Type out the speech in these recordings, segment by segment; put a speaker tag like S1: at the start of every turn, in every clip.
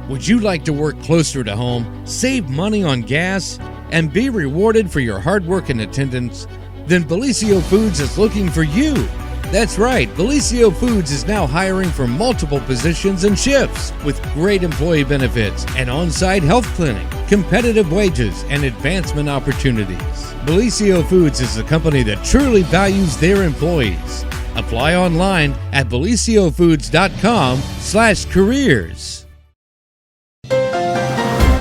S1: Would you like to work closer to home, save money on gas, and be rewarded for your hard work and attendance? Then Bellisio Foods is looking for you. That's right, Bellisio Foods is now hiring for multiple positions and shifts with great employee benefits, an on-site health clinic, competitive wages, and advancement opportunities. Bellisio Foods is a company that truly values their employees. Apply online at BellisioFoods.com/careers.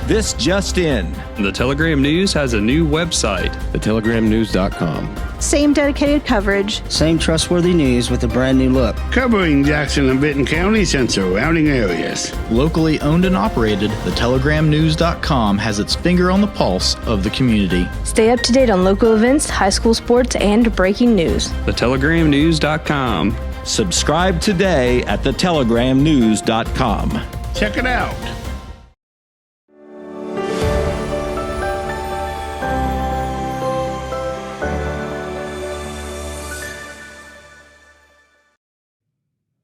S2: This just in.
S3: The Telegram News has a new website.
S4: TheTelegramNews.com.
S5: Same dedicated coverage.
S6: Same trustworthy news with a brand new look.
S7: Covering Jackson and Benton counties and surrounding areas.
S8: Locally owned and operated, TheTelegramNews.com has its finger on the pulse of the community.
S5: Stay up to date on local events, high school sports, and breaking news.
S3: TheTelegramNews.com.
S2: Subscribe today at TheTelegramNews.com.
S7: Check it out.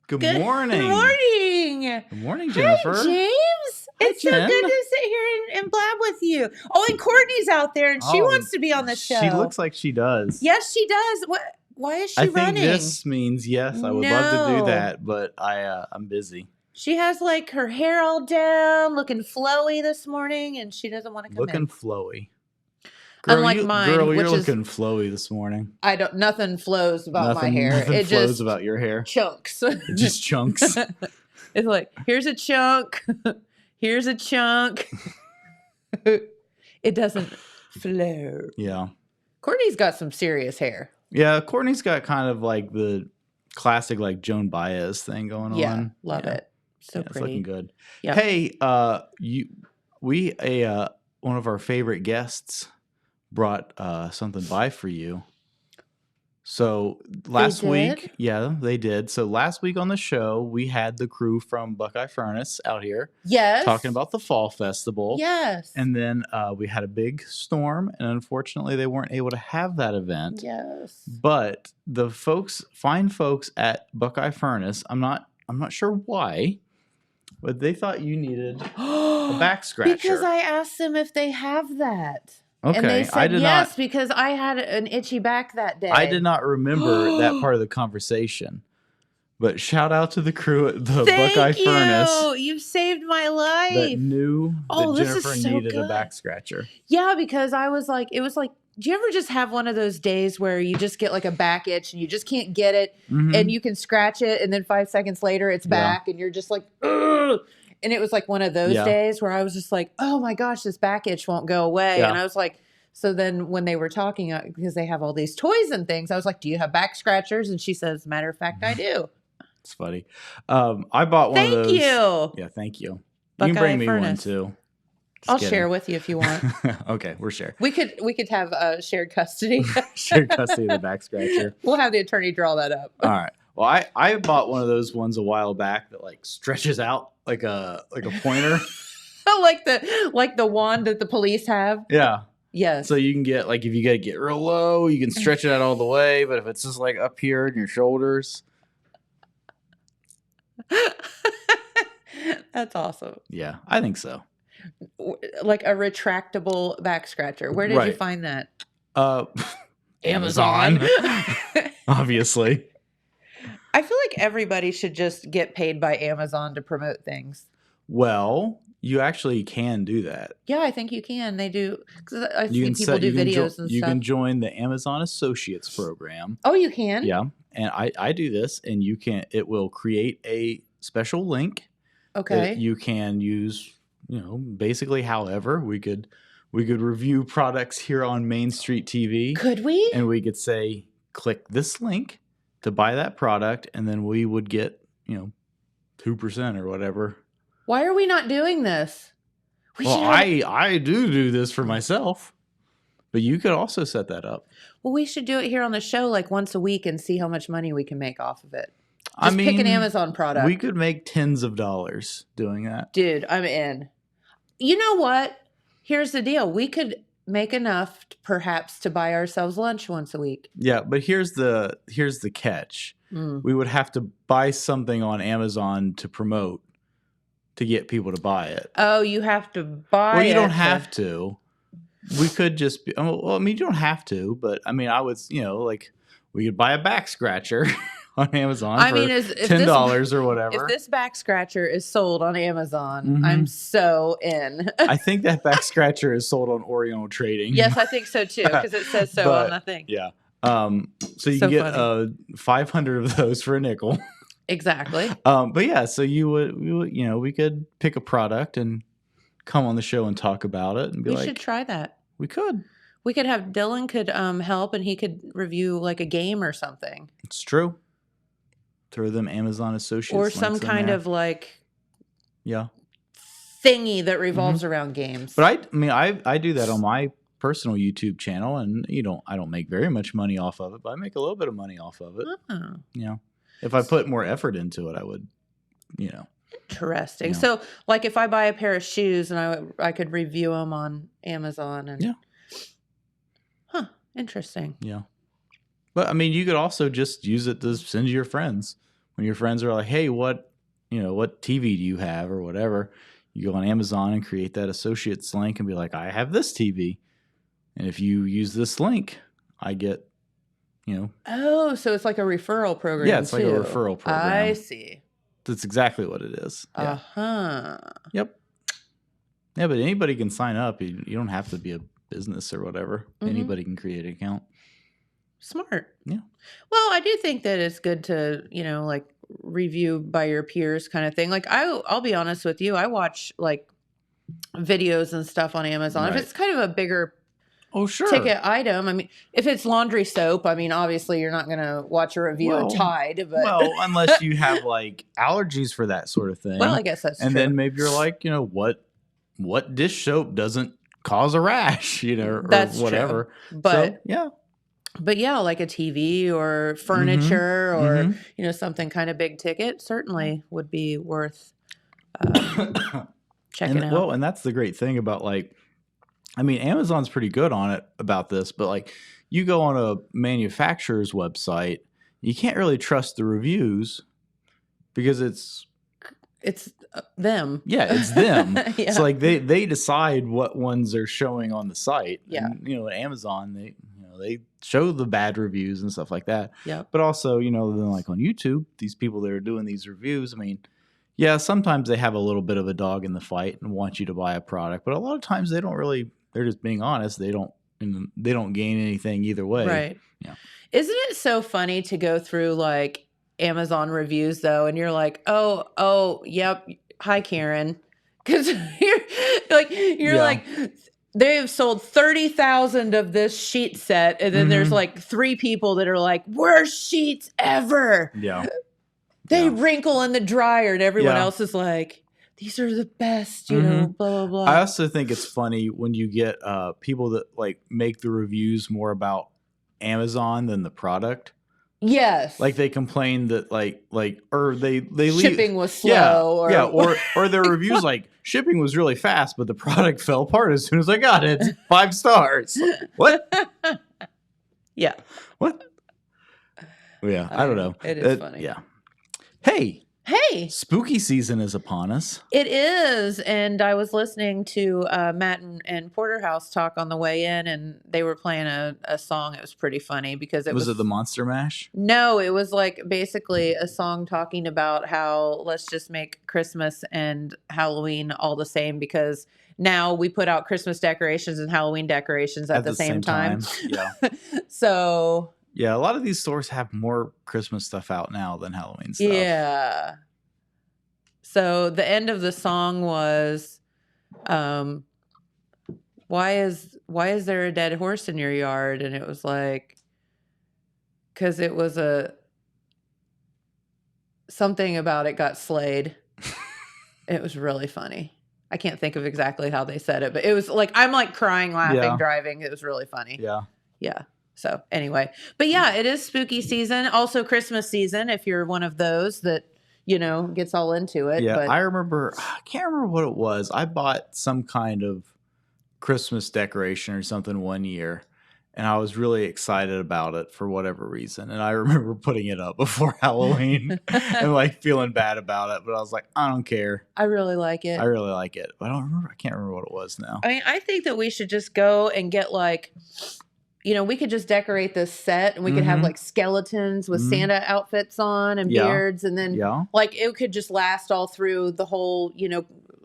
S8: Good morning.
S9: Good morning.
S8: Good morning, Jennifer.
S9: Hi, James. It's so
S8: Jen.
S9: good to sit here and blab with you. Oh, and Courtney's out there, and she wants to be on the show.
S8: She looks like she does.
S9: Yes, she does. What? Why is she
S8: I
S9: running?
S8: think this means yes. I would love to do that, but I'm busy.
S9: She has like her hair all down, looking flowy this morning, and she doesn't want to come
S8: Looking
S9: in.
S8: flowy. Girl,
S9: Unlike mine,
S8: girl,
S9: which
S8: you're
S9: is
S8: looking flowy this morning.
S9: nothing flows about my hair.
S8: Nothing
S9: It
S8: flows
S9: just
S8: about your hair.
S9: chunks.
S8: It just chunks.
S9: It's like, here's a chunk. Here's a chunk. It doesn't flow.
S8: Yeah.
S9: Courtney's got some serious hair.
S8: Yeah, Courtney's got kind of like the classic like Joan Baez thing going
S9: Yeah,
S8: on.
S9: love it. So
S8: It's
S9: pretty.
S8: looking good.
S9: Yep.
S8: Hey, one of our favorite guests brought something by for you. So last week, yeah, they did. So last week on the show, we had the crew from Buckeye Furnace out here.
S9: Yes.
S8: Talking about the fall festival.
S9: Yes.
S8: And then we had a big storm, and unfortunately they weren't able to have that event.
S9: Yes.
S8: But the fine folks at Buckeye Furnace, I'm not sure why, but they thought you needed a back scratcher.
S9: Because I asked them if they have that.
S8: Okay,
S9: And they said
S8: I did
S9: yes,
S8: not,
S9: because I had an itchy back that day.
S8: I did not remember that part of the conversation. But shout out to the crew at the Buckeye Furnace.
S9: You saved my life.
S8: That knew that
S9: this is
S8: Jennifer
S9: so
S8: needed a
S9: good.
S8: back scratcher.
S9: Yeah, because it was like, do you ever just have one of those days where you just get like a back itch and you just can't get it and you can scratch it and then 5 seconds later it's back and you're just like, ugh. And it was like one of those days where I was just like, oh my gosh, this back itch won't go away.
S8: Yeah.
S9: And I was like, so then when they were talking, because they have all these toys and things, I was like, do you have back scratchers? And she says, matter of fact, I do.
S8: It's funny. I bought one of those.
S9: Thank you.
S8: Yeah, thank you.
S9: Buckeye
S8: You can bring me
S9: Furnace.
S8: one too. Just
S9: I'll
S8: kidding.
S9: share with you if you want.
S8: Okay, we're sharing.
S9: We could have shared custody.
S8: Shared custody of the back scratcher.
S9: We'll have the attorney draw that up.
S8: All right. Well, I bought one of those ones a while back that like stretches out like a pointer.
S9: like the wand that the police have.
S8: Yeah.
S9: Yes.
S8: So you can get like if you got to get real low, you can stretch it out all the way. But if it's just like up here in your shoulders,
S9: That's awesome.
S8: yeah, I think so.
S9: Like a retractable back scratcher. Where did you
S8: Right.
S9: find that?
S8: Amazon, obviously.
S9: I feel like everybody should just get paid by Amazon to promote things.
S8: Well, you actually can do that.
S9: Yeah, I think you can. They do. 'Cause I've
S8: You
S9: seen
S8: can
S9: people
S8: set,
S9: do
S8: you can
S9: videos and
S8: you
S9: stuff.
S8: can join the Amazon Associates program.
S9: Oh, you can?
S8: Yeah, and I do this, and you can. It will create a special link
S9: Okay.
S8: that you can use. Basically, however we could review products here on Main Street TV.
S9: Could we?
S8: And we could say, click this link to buy that product, and then we would get 2% or whatever.
S9: Why are we not doing this?
S8: Well, I do this for myself, but you could also set that up.
S9: Well, we should do it here on the show like once a week and see how much money we can make off of it. Just pick an Amazon product.
S8: We could make tens of dollars doing that.
S9: Dude, I'm in. You know what? Here's the deal. We could make enough perhaps to buy ourselves lunch once a week.
S8: Yeah, but here's the catch. We would have to buy something on Amazon to promote to get people to buy it.
S9: Oh, you have to buy it.
S8: Well, you don't have to. We could just be, well, I mean, you don't have to, but I mean, I would, like we could buy a back scratcher on Amazon for $10 or whatever.
S9: If this back scratcher is sold on Amazon, I'm so in.
S8: I think that back scratcher is sold on Oriental Trading.
S9: Yes, I think so too, because it says so on the thing.
S8: Yeah. So you can get 500 of those for a nickel.
S9: Exactly.
S8: But yeah, so we could pick a product and come on the show and talk about it and be
S9: we should try that.
S8: We could.
S9: We could have Dylan could help, and he could review like a game or something.
S8: It's true. Throw them Amazon associates
S9: or some kind of like thingy that revolves around games.
S8: But I do that on my personal YouTube channel, and I don't make very much money off of it, but I make a little bit of money off of it. If I put more effort into it, I would.
S9: Interesting. So, like, if I buy a pair of shoes, and I could review them on Amazon, and interesting.
S8: Yeah. But I mean, you could also just use it to send to your friends when your friends are like, "Hey, what TV do you have?" or whatever. You go on Amazon and create that associates link and be like, "I have this TV, and if you use this link, I get."
S9: Oh, so it's like a referral program.
S8: Yeah, it's like a referral program.
S9: I see.
S8: That's exactly what it is.
S9: Yeah.
S8: Yep. Yeah, but anybody can sign up. You don't have to be a business or whatever. Anybody can create an account.
S9: Smart.
S8: Yeah.
S9: Well, I do think that it's good to, like review by your peers kind of thing. Like I'll be honest with you. I watch like videos and stuff on Amazon.
S8: Right.
S9: If it's kind of a bigger
S8: sure.
S9: ticket item. I mean, if it's laundry soap, I mean, obviously you're not going to watch a review of Tide. But
S8: unless you have like allergies for that sort of thing.
S9: Well, I guess that's true.
S8: And then maybe you're like, what dish soap doesn't cause a rash, or
S9: that's
S8: whatever.
S9: True. But
S8: yeah.
S9: But yeah, like a TV or furniture or, something kind of big ticket certainly would be worth checking out.
S8: Well, and that's the great thing about Amazon's pretty good on it about this, but like you go on a manufacturer's website, you can't really trust the reviews because it's
S9: them.
S8: Yeah, it's them. It's like they decide what ones are showing on the site.
S9: Yeah.
S8: And, at Amazon, they show the bad reviews and stuff like that.
S9: Yeah.
S8: But also, then like on YouTube, these people that are doing these reviews, sometimes they have a little bit of a dog in the fight and want you to buy a product, but a lot of times they don't really. They're just being honest. They don't gain anything either way.
S9: Right.
S8: Yeah.
S9: Isn't it so funny to go through like Amazon reviews though, and you're like, oh, yep. Hi, Karen. Because you're like, they have sold 30,000 of this sheet set, and then there's like 3 people that are like, worst sheets ever.
S8: Yeah.
S9: They wrinkle in the dryer, and everyone else is like, these are the best, blah, blah, blah.
S8: I also think it's funny when you get people that like make the reviews more about Amazon than the product.
S9: Yes.
S8: Like they complain that or they leave.
S9: Shipping was slow.
S8: Or their reviews like shipping was really fast, but the product fell apart as soon as I got it. 5 stars. What?
S9: Yeah.
S8: What? Yeah, I don't know.
S9: It is funny.
S8: Yeah. Hey.
S9: Hey,
S8: spooky season is upon us.
S9: It is, and I was listening to Matt and Porterhouse talk on the way in, and they were playing a song. It was pretty funny because it was
S8: it the Monster Mash?
S9: No, it was like basically a song talking about how let's just make Christmas and Halloween all the same because now we put out Christmas decorations and Halloween decorations at the same time.
S8: Yeah.
S9: So.
S8: Yeah, a lot of these stores have more Christmas stuff out now than Halloween stuff.
S9: Yeah. So the end of the song was, why is there a dead horse in your yard? And it was like, because it was something about it got slayed. It was really funny. I can't think of exactly how they said it, but it was like, I'm like crying, laughing, driving. It was really funny.
S8: Yeah.
S9: Yeah. So anyway, but yeah, it is spooky season. Also Christmas season, if you're one of those that, gets all into it.
S8: Yeah,
S9: but
S8: I can't remember what it was. I bought some kind of Christmas decoration or something one year. and I was really excited about it for whatever reason. And I remember putting it up before Halloween and like feeling bad about it. But I was like, I don't care.
S9: I really like it.
S8: I really like it. But I don't remember. I can't remember what it was now.
S9: I mean, I think that we should just go and get like, we could just decorate this set and we could have like skeletons with Santa outfits on and beards. And then like it could just last all through the whole,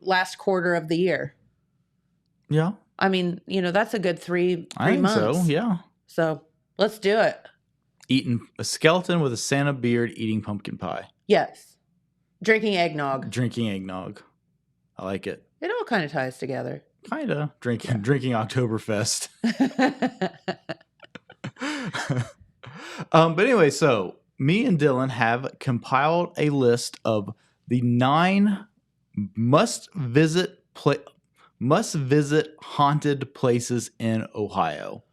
S9: last quarter of the year.
S8: Yeah.
S9: I mean, that's a good three months.
S8: So, yeah.
S9: So let's do it.
S8: Eating a skeleton with a Santa beard, eating pumpkin pie.
S9: Yes. Drinking eggnog.
S8: I like it.
S9: It all kind of ties together.
S8: Kind of. Drinking Oktoberfest. But anyway, so me and Dylan have compiled a list of the 9 must-visit haunted places in Ohio.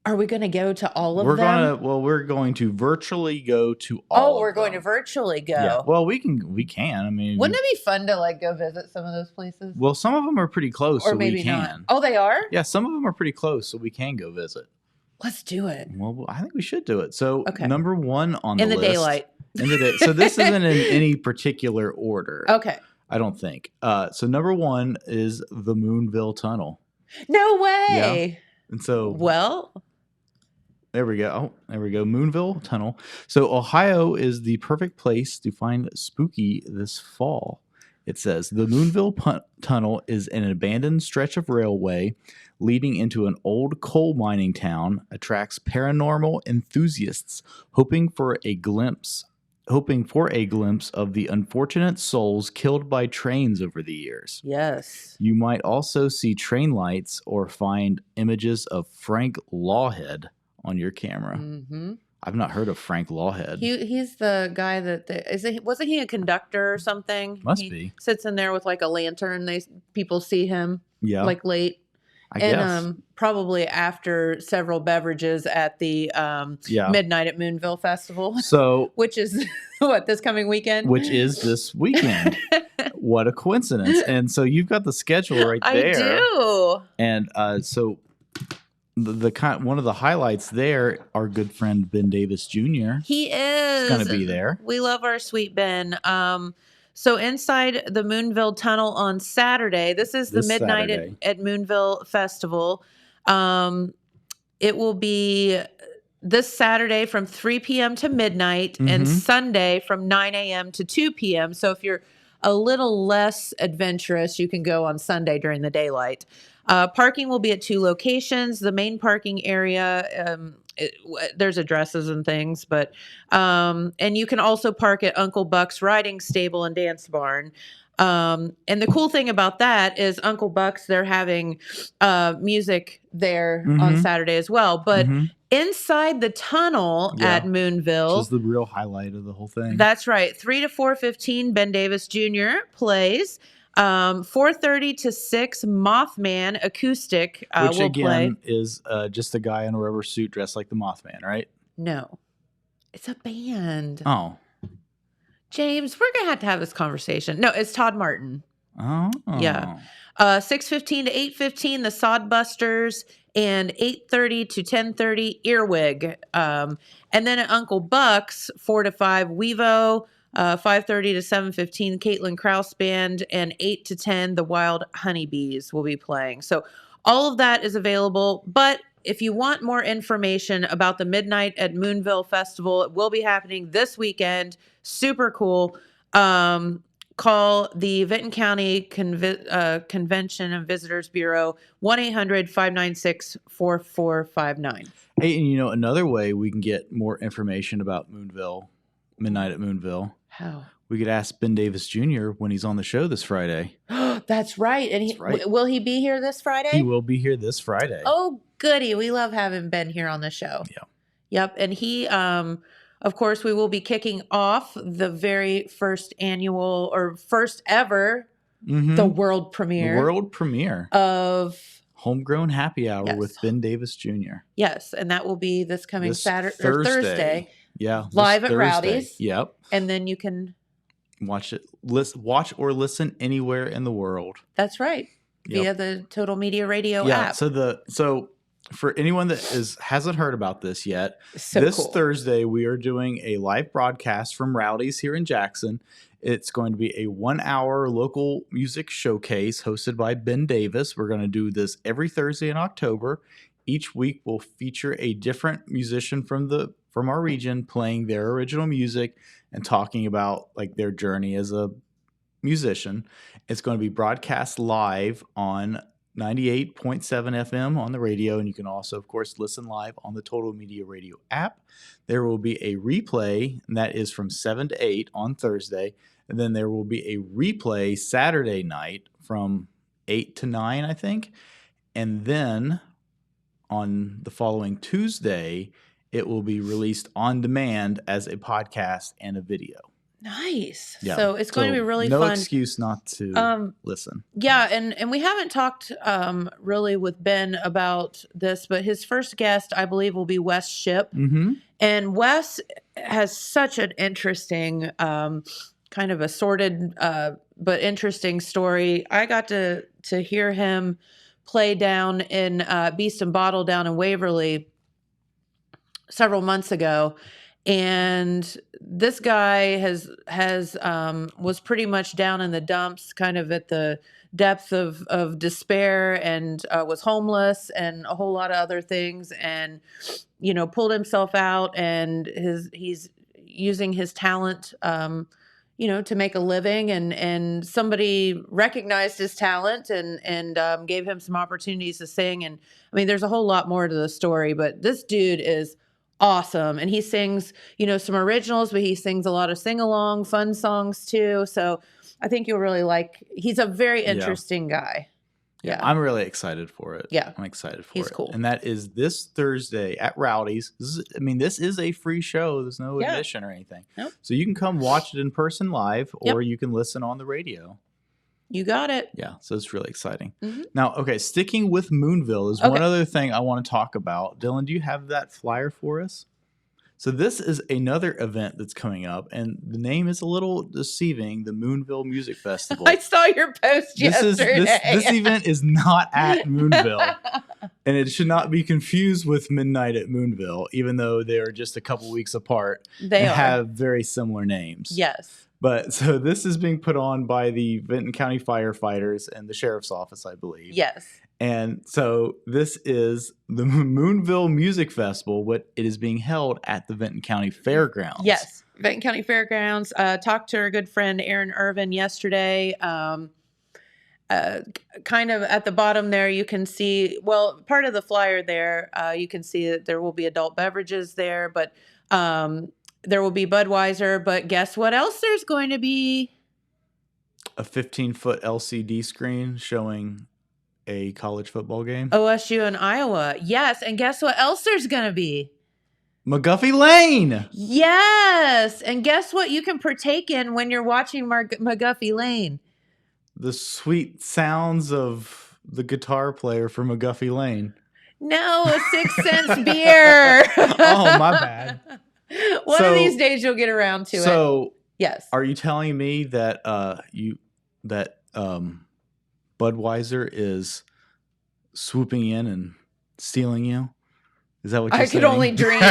S9: Are we going to go to all of them?
S8: We're going to virtually go to all.
S9: Oh, we're going to virtually go.
S8: Yeah. Well, we can. I mean,
S9: wouldn't it be fun to like go visit some of those places?
S8: Well, some of them are pretty close,
S9: or
S8: so
S9: maybe
S8: we can.
S9: Not. Oh, they are?
S8: Yeah, some of them are pretty close, so we can go visit.
S9: Let's do it.
S8: Well, I think we should do it. So, number 1 on the list.
S9: Daylight.
S8: In the day. So this isn't in any particular order.
S9: Okay.
S8: I don't think. So number 1 is the Moonville Tunnel.
S9: No way.
S8: Yeah. And so there we go. Moonville Tunnel. So Ohio is the perfect place to find spooky this fall. It says the Moonville Tunnel is an abandoned stretch of railway leading into an old coal mining town, attracts paranormal enthusiasts hoping for a glimpse of the unfortunate souls killed by trains over the years.
S9: Yes.
S8: You might also see train lights or find images of Frank Lawhead on your camera. Mm-hmm. I've not heard of Frank Lawhead.
S9: He's the guy wasn't he a conductor or something?
S8: Must be.
S9: Sits in there with like a lantern. People see him like late.
S8: I guess.
S9: Probably after several beverages at the Midnight at Moonville Festival.
S8: So,
S9: which is this coming weekend?
S8: Which is this weekend. What a coincidence. And so you've got the schedule right there.
S9: I do.
S8: And so one of the highlights there, our good friend Ben Davis Jr.
S9: He is
S8: going to be there.
S9: We love our sweet Ben. So inside the Moonville Tunnel on Saturday, this is the Midnight at Moonville Festival. It will be this Saturday from 3 p.m. to midnight and Sunday from 9 a.m. to 2 p.m. So if you're a little less adventurous, you can go on Sunday during the daylight. Parking will be at 2 locations. The main parking area, there's addresses and things, but and you can also park at Uncle Buck's Riding Stable and Dance Barn. And the cool thing about that is Uncle Buck's, they're having music there on Saturday as well. But inside the tunnel at Moonville,
S8: which is the real highlight of the whole thing.
S9: That's right. 3 to 4:15, Ben Davis Jr. plays. 4:30 to 6, Mothman acoustic
S8: which
S9: will
S8: again
S9: play.
S8: Is just a guy in a rubber suit dressed like the Mothman, right?
S9: No, it's a band.
S8: Oh,
S9: James, we're gonna have to have this conversation. No, it's Todd Martin.
S8: Oh,
S9: yeah. 6:15 to 8:15, the Sodbusters, and 8:30 to 10:30, Earwig. And then at Uncle Buck's, 4 to 5, Wevo. 5:30 to 7:15, Caitlin Krause Band, and 8 to 10, the Wild Honeybees will be playing. So all of that is available. But if you want more information about the Midnight at Moonville Festival, it will be happening this weekend. Super cool. Call the Vinton County Convention and Visitors Bureau, 1-800-596-4459.
S8: Hey, and another way we can get more information about Midnight at Moonville.
S9: How?
S8: We could ask Ben Davis Jr. when he's on the show this Friday.
S9: That's right. And will he be here this Friday?
S8: He will be here this Friday.
S9: Oh, goody. We love having Ben here on the show.
S8: Yeah.
S9: Yep. And he, of course, we will be kicking off the very first annual or first ever, the world premiere. Of
S8: Homegrown Happy Hour with Ben Davis Jr.
S9: Yes. And that will be this coming Thursday.
S8: Yeah.
S9: Live at Rowdy's.
S8: Yep.
S9: And then you can
S8: watch it. Watch or listen anywhere in the world.
S9: That's right.
S8: Yep.
S9: Via the Total Media Radio app.
S8: So for anyone that hasn't heard about this yet,
S9: So
S8: this
S9: cool.
S8: Thursday we are doing a live broadcast from Rowdy's here in Jackson. It's going to be a 1-hour local music showcase hosted by Ben Davis. We're going to do this every Thursday in October. Each week will feature a different musician from our region playing their original music and talking about like their journey as a musician. It's going to be broadcast live on 98.7 FM on the radio, and you can also, of course, listen live on the Total Media Radio app. There will be a replay, and that is from 7 to 8 on Thursday, and then there will be a replay Saturday night from 8 to 9, I think, and then on the following Tuesday, it will be released on demand as a podcast and a video.
S9: Nice.
S8: Yeah.
S9: So it's going to be really
S8: no
S9: fun.
S8: No excuse not to listen.
S9: Yeah, and we haven't talked really with Ben about this, but his first guest, I believe, will be Wes Ship.
S8: Mm-hmm.
S9: And Wes has such an interesting, kind of a sordid but interesting story. I got to hear him play down in Beast and Bottle down in Waverly several months ago. And this guy was pretty much down in the dumps, kind of at the depth of despair, and was homeless and a whole lot of other things, and pulled himself out, and he's using his talent to make a living, and somebody recognized his talent and gave him some opportunities to sing. And I mean, there's a whole lot more to the story, but this dude is awesome. And he sings, some originals, but he sings a lot of sing-along, fun songs too. So I think you'll really he's a very interesting guy.
S8: Yeah. I'm really excited for it.
S9: Yeah.
S8: I'm excited for it.
S9: He's cool.
S8: And that is this Thursday at Rowdy's. This is a free show. There's no admission or anything.
S9: Nope.
S8: So you can come watch it in person live, or you can listen on the radio.
S9: You got it.
S8: Yeah, so it's really exciting.
S9: Mm-hmm.
S8: Now, okay, sticking with Moonville is one other thing I want to talk about. Dylan, do you have that flyer for us? So this is another event that's coming up, and the name is a little deceiving, the Moonville Music Festival.
S9: I saw your post yesterday.
S8: This event is not at Moonville, and it should not be confused with Midnight at Moonville, even though they are just a couple weeks apart.
S9: They
S8: have very similar names.
S9: Yes.
S8: But so this is being put on by the Benton County firefighters and the sheriff's office, I believe.
S9: Yes.
S8: And so this is the Moonville Music Festival, but it is being held at the Benton County Fairgrounds.
S9: Yes. Benton County Fairgrounds. Talked to our good friend Aaron Irvin yesterday. Kind of at the bottom there, you can see, part of the flyer there, you can see that there will be adult beverages there, but there will be Budweiser, but guess what else there's going to be?
S8: A 15-foot LCD screen showing a college football game.
S9: OSU and Iowa. Yes, and guess what else there's going to be?
S8: Mcguffey Lane.
S9: Yes, and guess what you can partake in when you're watching Mcguffey Lane?
S8: The sweet sounds of the guitar player for Mcguffey Lane.
S9: No, a 6 cents beer.
S8: Oh, my bad.
S9: One of these days you'll get around to it.
S8: So,
S9: yes.
S8: Are you telling me that Budweiser is swooping in and stealing you? Is that what you're saying?
S9: I could only dream.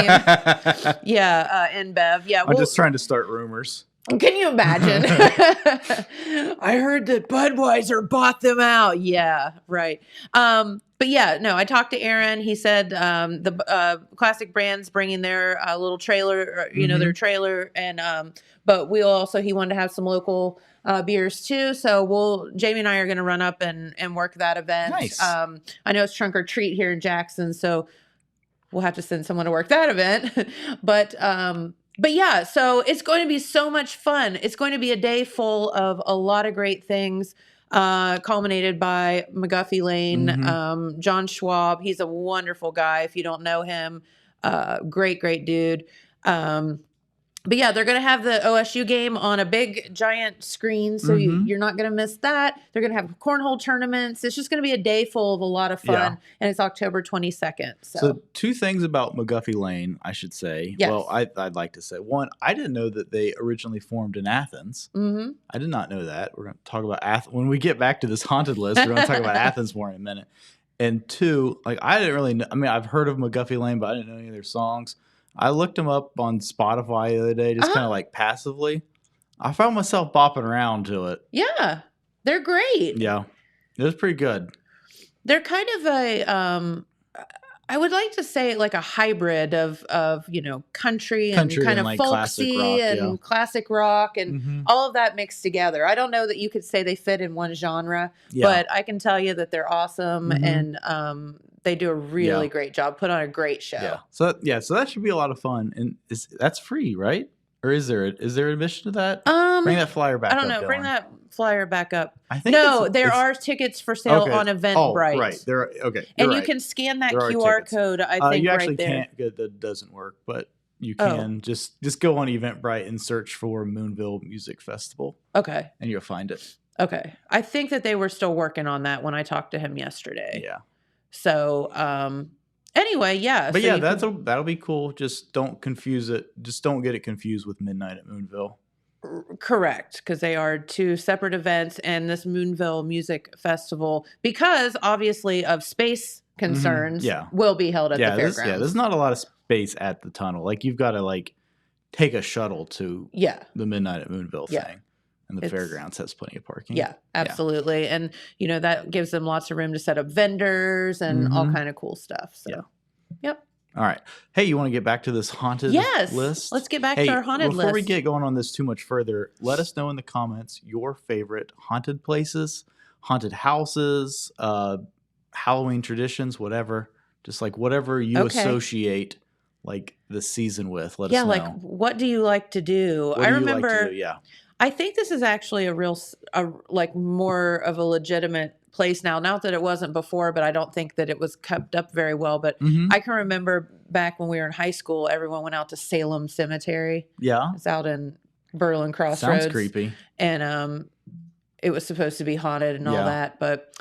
S9: Yeah, InBev. Yeah,
S8: I'm just trying to start rumors.
S9: Can you imagine? I heard that Budweiser bought them out. Yeah, right. But yeah, no, I talked to Aaron. He said the Classic Brand's bringing their little trailer, their trailer, and but he wanted to have some local beers too. So Jamie and I are going to run up and work that event.
S8: Nice.
S9: I know it's Trunk or Treat here in Jackson, so we'll have to send someone to work that event. But yeah, so it's going to be so much fun. It's going to be a day full of a lot of great things, culminated by Mcguffey Lane, John Schwab. He's a wonderful guy. If you don't know him, great dude. But yeah, they're going to have the OSU game on a big giant screen, so you're not going to miss that. They're going to have cornhole tournaments. It's just going to be a day full of a lot of fun, and it's October 22nd.
S8: So 2 things about Mcguffey Lane, I should say.
S9: Yes.
S8: Well, I'd like to say. One, I didn't know that they originally formed in Athens.
S9: Mm-hmm.
S8: I did not know that. We're going to talk about Athens. When we get back to this haunted list, we're going to talk about Athens more in a minute. And two, like I didn't really know. I mean, I've heard of Mcguffey Lane, but I didn't know any of their songs. I looked them up on Spotify the other day, just kind of like passively. I found myself bopping around to it.
S9: Yeah, they're great.
S8: Yeah, it was pretty good.
S9: They're kind of a I would like to say like a hybrid of country and kind of
S8: like
S9: folksy and classic rock and all of that mixed together. I don't know that you could say they fit in one genre, but I can tell you that they're awesome and they do a really great job. Put on a great show.
S8: So that should be a lot of fun. And that's free, right? Or is there admission to that? Bring that flyer back up.
S9: I don't know. Bring that flyer back up.
S8: I think
S9: there are tickets for sale on Eventbrite.
S8: Right.
S9: And you can scan that QR code, I think,
S8: you actually
S9: right there.
S8: can't. That doesn't work, but you can just go on Eventbrite and search for Moonville Music Festival.
S9: Okay.
S8: And you'll find it.
S9: Okay. I think that they were still working on that when I talked to him yesterday.
S8: Yeah.
S9: So, anyway, yeah.
S8: But that'll be cool. Just don't confuse it. Just don't get it confused with Midnight at Moonville.
S9: Correct, because they are two separate events, and this Moonville Music Festival, because obviously of space concerns, will be held at the fairgrounds.
S8: There's not a lot of space at the tunnel. Like you've got to take a shuttle to the Midnight at Moonville thing. And the fairgrounds has plenty of parking.
S9: Yeah, absolutely. Yeah. And, that gives them lots of room to set up vendors and all kind of cool stuff. So, yep.
S8: All right. Hey, you want to get back to this haunted list?
S9: Let's get back to our haunted list.
S8: Before we get going on this too much further, let us know in the comments your favorite haunted places, haunted houses, Halloween traditions, whatever. Just
S9: you
S8: whatever you associate the season with. Let us know.
S9: What do you like to do? I remember. I think this is actually more of a legitimate place now. Not that it wasn't before, but I don't think that it was kept up very well. But I can remember back when we were in high school, everyone went out to Salem Cemetery. Yeah. It's out in Berlin Crossroads.
S8: Sounds creepy.
S9: And it was supposed to be haunted and all that. But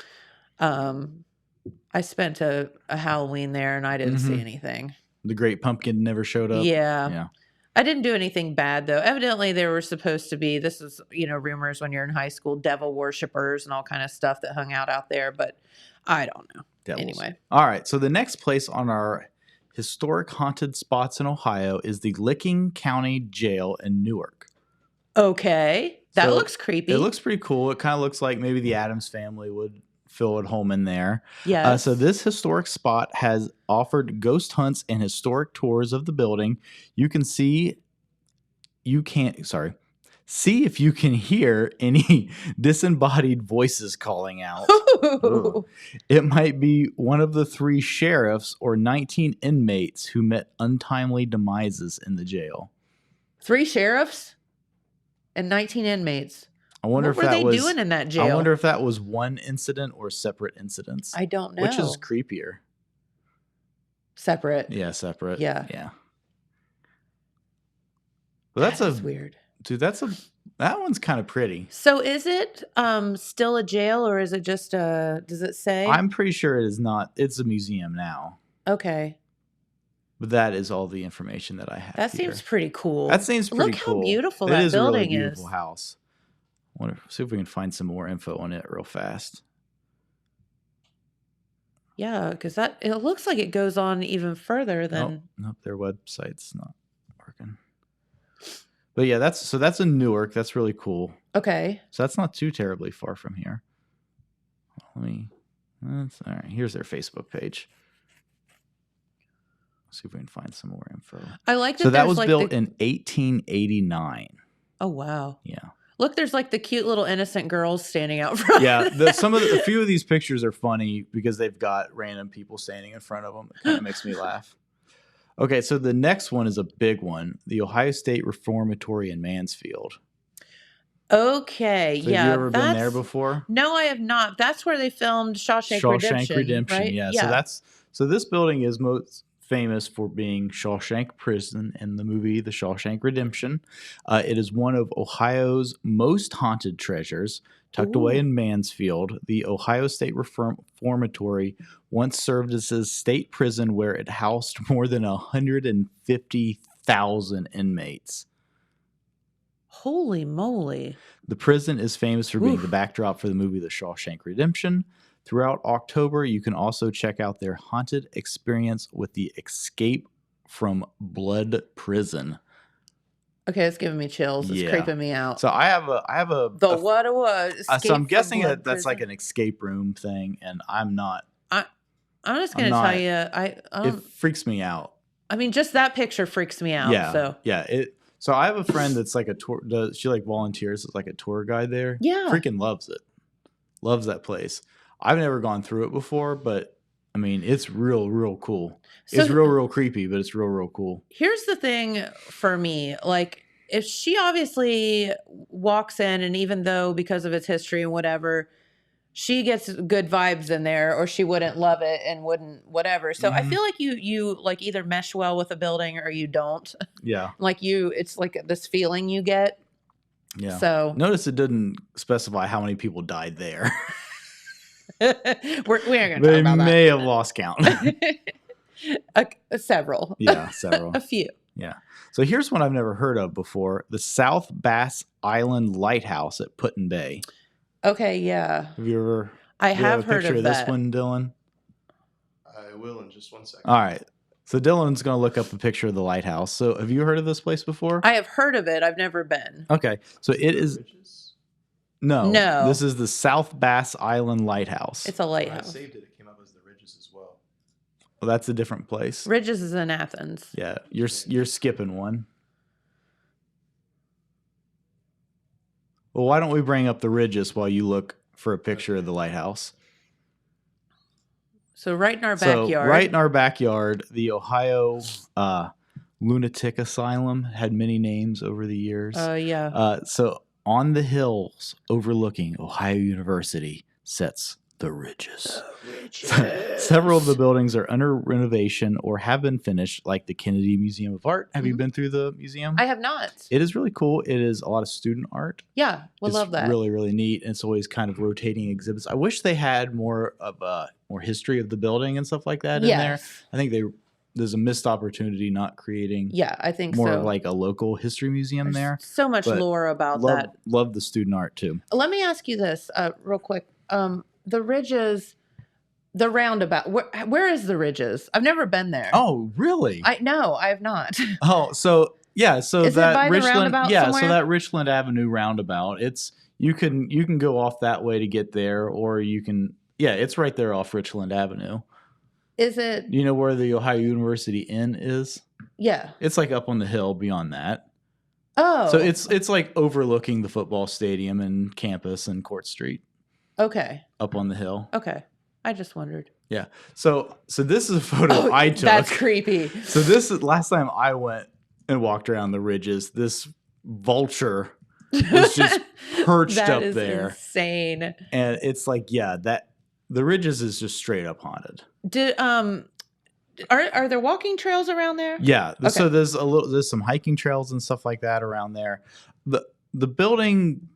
S9: I spent a Halloween there and I didn't see anything.
S8: The Great Pumpkin never showed up.
S9: Yeah. I didn't do anything bad, though. Evidently, there were supposed to be, this is, rumors when you're in high school, devil worshippers and all kind of stuff that hung out there, but I don't know.
S8: Devils.
S9: Anyway.
S8: All right. So the next place on our historic haunted spots in Ohio is the Licking County Jail in Newark.
S9: Okay. That looks creepy.
S8: It looks pretty cool. It kind of looks like maybe the Addams family would feel at home in there.
S9: Yeah.
S8: So this historic spot has offered ghost hunts and historic tours of the building. See if you can hear any disembodied voices calling out. It might be one of the 3 sheriffs or 19 inmates who met untimely demises in the jail.
S9: 3 sheriffs and 19 inmates.
S8: I wonder
S9: what were they doing in that jail?
S8: I wonder if that was one incident or separate incidents.
S9: I don't know.
S8: Which is creepier?
S9: Separate.
S8: Yeah, separate.
S9: Yeah.
S8: Well, that's
S9: weird.
S8: Dude, that one's kind of pretty.
S9: So is it still a jail or is it just does it say?
S8: I'm pretty sure it is not. It's a museum now.
S9: Okay.
S8: But that is all the information that I have.
S9: That seems pretty cool.
S8: That seems pretty cool.
S9: Look how beautiful that building is.
S8: It is a really beautiful house. See if we can find some more info on it real fast.
S9: Yeah, because it looks like it goes on even further than.
S8: Nope, their website's not working. But yeah, that's in Newark. That's really cool.
S9: Okay.
S8: So that's not too terribly far from here. All right. Here's their Facebook page. Let's see if we can find some more info.
S9: I like that.
S8: So that was built in 1889.
S9: Oh wow.
S8: Yeah.
S9: Look, there's the cute little innocent girls standing out front.
S8: Yeah, a few of these pictures are funny because they've got random people standing in front of them. It kind of makes me laugh. Okay, so the next one is a big one: the Ohio State Reformatory in Mansfield.
S9: Okay,
S8: so have you ever been there before?
S9: No, I have not. That's where they filmed Shawshank Redemption, right?
S8: Yeah. So this building is most famous for being Shawshank Prison in the movie The Shawshank Redemption. It is one of Ohio's most haunted treasures, tucked away in Mansfield. The Ohio State Reformatory once served as a state prison where it housed more than 150,000 inmates.
S9: Holy moly.
S8: The prison is famous for being the backdrop for the movie The Shawshank Redemption. Throughout October, you can also check out their haunted experience with the Escape from Blood Prison.
S9: Okay, it's giving me chills. It's creeping me out.
S8: So I have a so I'm guessing that's like an escape room thing, and I'm not.
S9: I'm just gonna tell you,
S8: it freaks me out.
S9: I mean, just that picture freaks me out.
S8: Yeah. So I have a friend that's like a tour. She like volunteers as like a tour guide there.
S9: Yeah,
S8: freaking loves it. Loves that place. I've never gone through it before, but I mean, it's real cool. So, it's real creepy, but it's real cool.
S9: Here's the thing for me, like if she obviously walks in, and even though because of its history and whatever, she gets good vibes in there, or she wouldn't love it and wouldn't whatever. So I feel like you like either mesh well with a building or you don't.
S8: Yeah.
S9: It's like this feeling you get.
S8: Yeah.
S9: So
S8: notice it didn't specify how many people died there.
S9: we aren't going to talk about that.
S8: They may have lost count.
S9: Several.
S8: Yeah, several.
S9: A few.
S8: Yeah. So here's one I've never heard of before: the South Bass Island Lighthouse at Putin Bay.
S9: Okay, yeah.
S8: Have you ever?
S9: I have heard of
S8: this one, Dylan.
S4: I will in just 1 second.
S8: All right. So Dylan's going to look up a picture of the lighthouse. So have you heard of this place before?
S9: I have heard of it. I've never been.
S8: Okay. So it is. No.
S9: No.
S8: This is the South Bass Island Lighthouse.
S9: It's a lighthouse.
S4: I saved it. It came up as the Ridges as well.
S8: Well, that's a different place.
S9: Ridges is in Athens.
S8: Yeah, you're skipping one. Well, why don't we bring up the Ridges while you look for a picture of the lighthouse?
S9: So right in our backyard.
S8: Right in our backyard, the Ohio Lunatic Asylum had many names over the years.
S9: Yeah.
S8: So on the hills overlooking Ohio University sits the Ridges. Several of the buildings are under renovation or have been finished, like the Kennedy Museum of Art. Have you been through the museum?
S9: I have not.
S8: It is really cool. It is a lot of student art.
S9: Yeah, we'll love that.
S8: Really neat. And it's always kind of rotating exhibits. I wish they had more of more history of the building and stuff like that in there. I think there's a missed opportunity not creating
S9: I think
S8: more
S9: so.
S8: like a local history museum there.
S9: So much lore about that.
S8: Love the student art too.
S9: Let me ask you this real quick. The Ridges, the roundabout. Where is the Ridges? I've never been there.
S8: Oh, really?
S9: No, I have not.
S8: Oh, so yeah, so
S9: is
S8: that
S9: it by
S8: Richland,
S9: the roundabout
S8: yeah,
S9: somewhere?
S8: so that Richland Avenue roundabout. It's you can go off that way to get there, or you can it's right there off Richland Avenue.
S9: Is it?
S8: You know where the Ohio University Inn is?
S9: Yeah,
S8: it's like up on the hill beyond that.
S9: Oh,
S8: so it's like overlooking the football stadium and campus and Court Street.
S9: Okay.
S8: Up on the hill.
S9: Okay. I just wondered.
S8: Yeah. So this is a photo I took.
S9: That's creepy.
S8: So this is last time I went and walked around the Ridges. This vulture was just perched up there.
S9: Insane.
S8: And it's like, that the Ridges is just straight up haunted.
S9: Are there walking trails around there?
S8: Yeah.
S9: Okay.
S8: So there's some hiking trails and stuff like that around there. The building.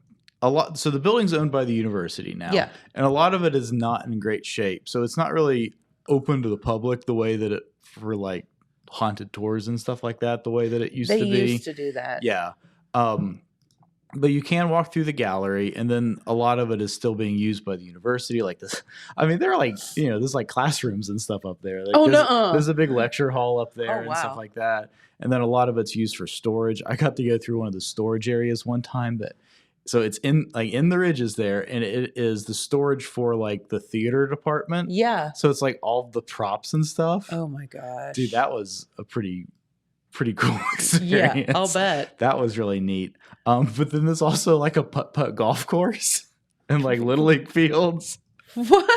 S8: So the building's owned by the university now.
S9: Yeah.
S8: And a lot of it is not in great shape. So it's not really open to the public the way that it for like haunted tours and stuff like that, the way that it used to be.
S9: They used to do that.
S8: Yeah. But you can walk through the gallery, and then a lot of it is still being used by the university. Like this, I mean, they're like, there's like classrooms and stuff up there. Like, there's a big lecture hall up there and stuff like that. And then a lot of it's used for storage. I got to go through one of the storage areas one time so it's in the Ridges there, and it is the storage for like the theater department.
S9: Yeah.
S8: So it's like all the props and stuff.
S9: Oh my gosh.
S8: Dude, that was a pretty cool experience.
S9: Yeah, I'll bet.
S8: That was really neat. But then there's also like a putt-putt golf course and like Little League fields.
S9: What?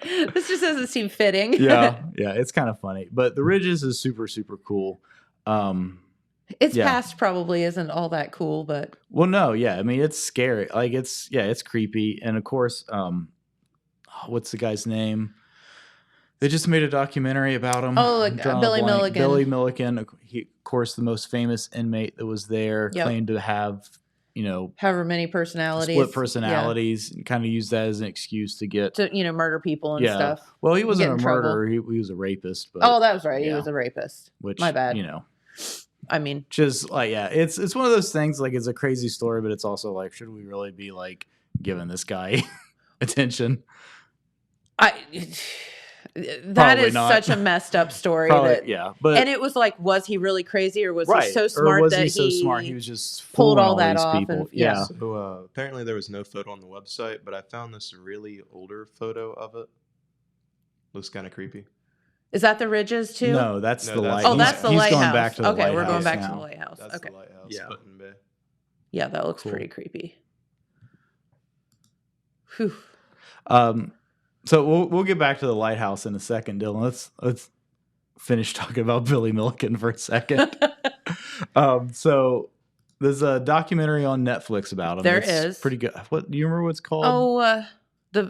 S9: This just doesn't seem fitting.
S8: Yeah, it's kind of funny. But the Ridges is super, super cool.
S9: Its past probably isn't all that cool, but
S8: well, no, I mean, it's scary. Like it's creepy, and of course, what's the guy's name? They just made a documentary about him.
S9: Oh, like Billy Milliken.
S8: Billy Milliken, he, of course, the most famous inmate that was there, claimed to have,
S9: however many personalities,
S8: split personalities, and kind of used that as an excuse to get
S9: to murder people and stuff.
S8: Well, he wasn't a murderer; he was a rapist. But,
S9: that was right. He was a rapist.
S8: Which,
S9: my bad. I mean,
S8: just like it's one of those things. Like it's a crazy story, but it's also like, should we really be like giving this guy attention?
S9: That
S8: Probably
S9: is
S8: not.
S9: such a messed up story.
S8: But
S9: and it was like, was he really crazy, or was he
S8: right,
S9: so smart
S8: or was
S9: that
S8: he so smart he was just
S9: pulled
S8: fooling
S9: all that
S8: these
S9: off?
S8: people?
S9: And, yeah.
S4: So apparently there was no photo on the website, but I found this really older photo of it. Looks kind of creepy.
S9: Is that the Ridges too?
S8: No, that's
S4: No,
S8: the
S4: that's
S8: lighthouse.
S9: Oh, that's the
S8: He's
S9: lighthouse.
S8: going back to the
S9: okay,
S8: lighthouse
S9: we're going back
S8: now.
S9: to the lighthouse.
S4: That's
S9: Okay.
S4: the lighthouse.
S8: Yeah.
S4: Put-in Bay.
S9: Yeah, that looks
S8: Cool.
S9: pretty creepy. Whew.
S8: So we'll get back to the lighthouse in a second, Dylan. Let's finish talking about Billy Milliken for a second. So there's a documentary on Netflix about him.
S9: There
S8: it's
S9: is.
S8: pretty good. What do you remember? What it's called?
S9: Oh,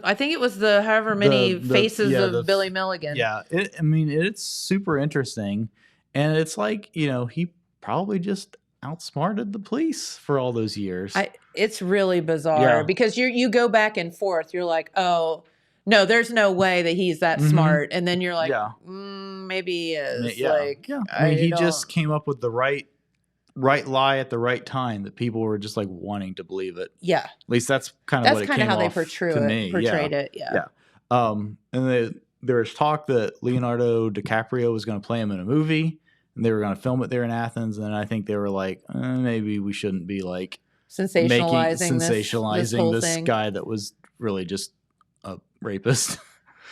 S9: I think it was the however many faces of Billy Milliken.
S8: Yeah, it's super interesting, and it's like he probably just outsmarted the police for all those years.
S9: It's really bizarre because you go back and forth. You're like, oh no, there's no way that he's that smart, and then you're like, maybe he is.
S8: He just came up with the right lie at the right time that people were just like wanting to believe it.
S9: Yeah,
S8: at least that's kind of
S9: how they portrayed it. Yeah.
S8: And there was talk that Leonardo DiCaprio was going to play him in a movie, and they were going to film it there in Athens. And I think they were like, maybe we shouldn't be like sensationalizing this guy that was really just a rapist.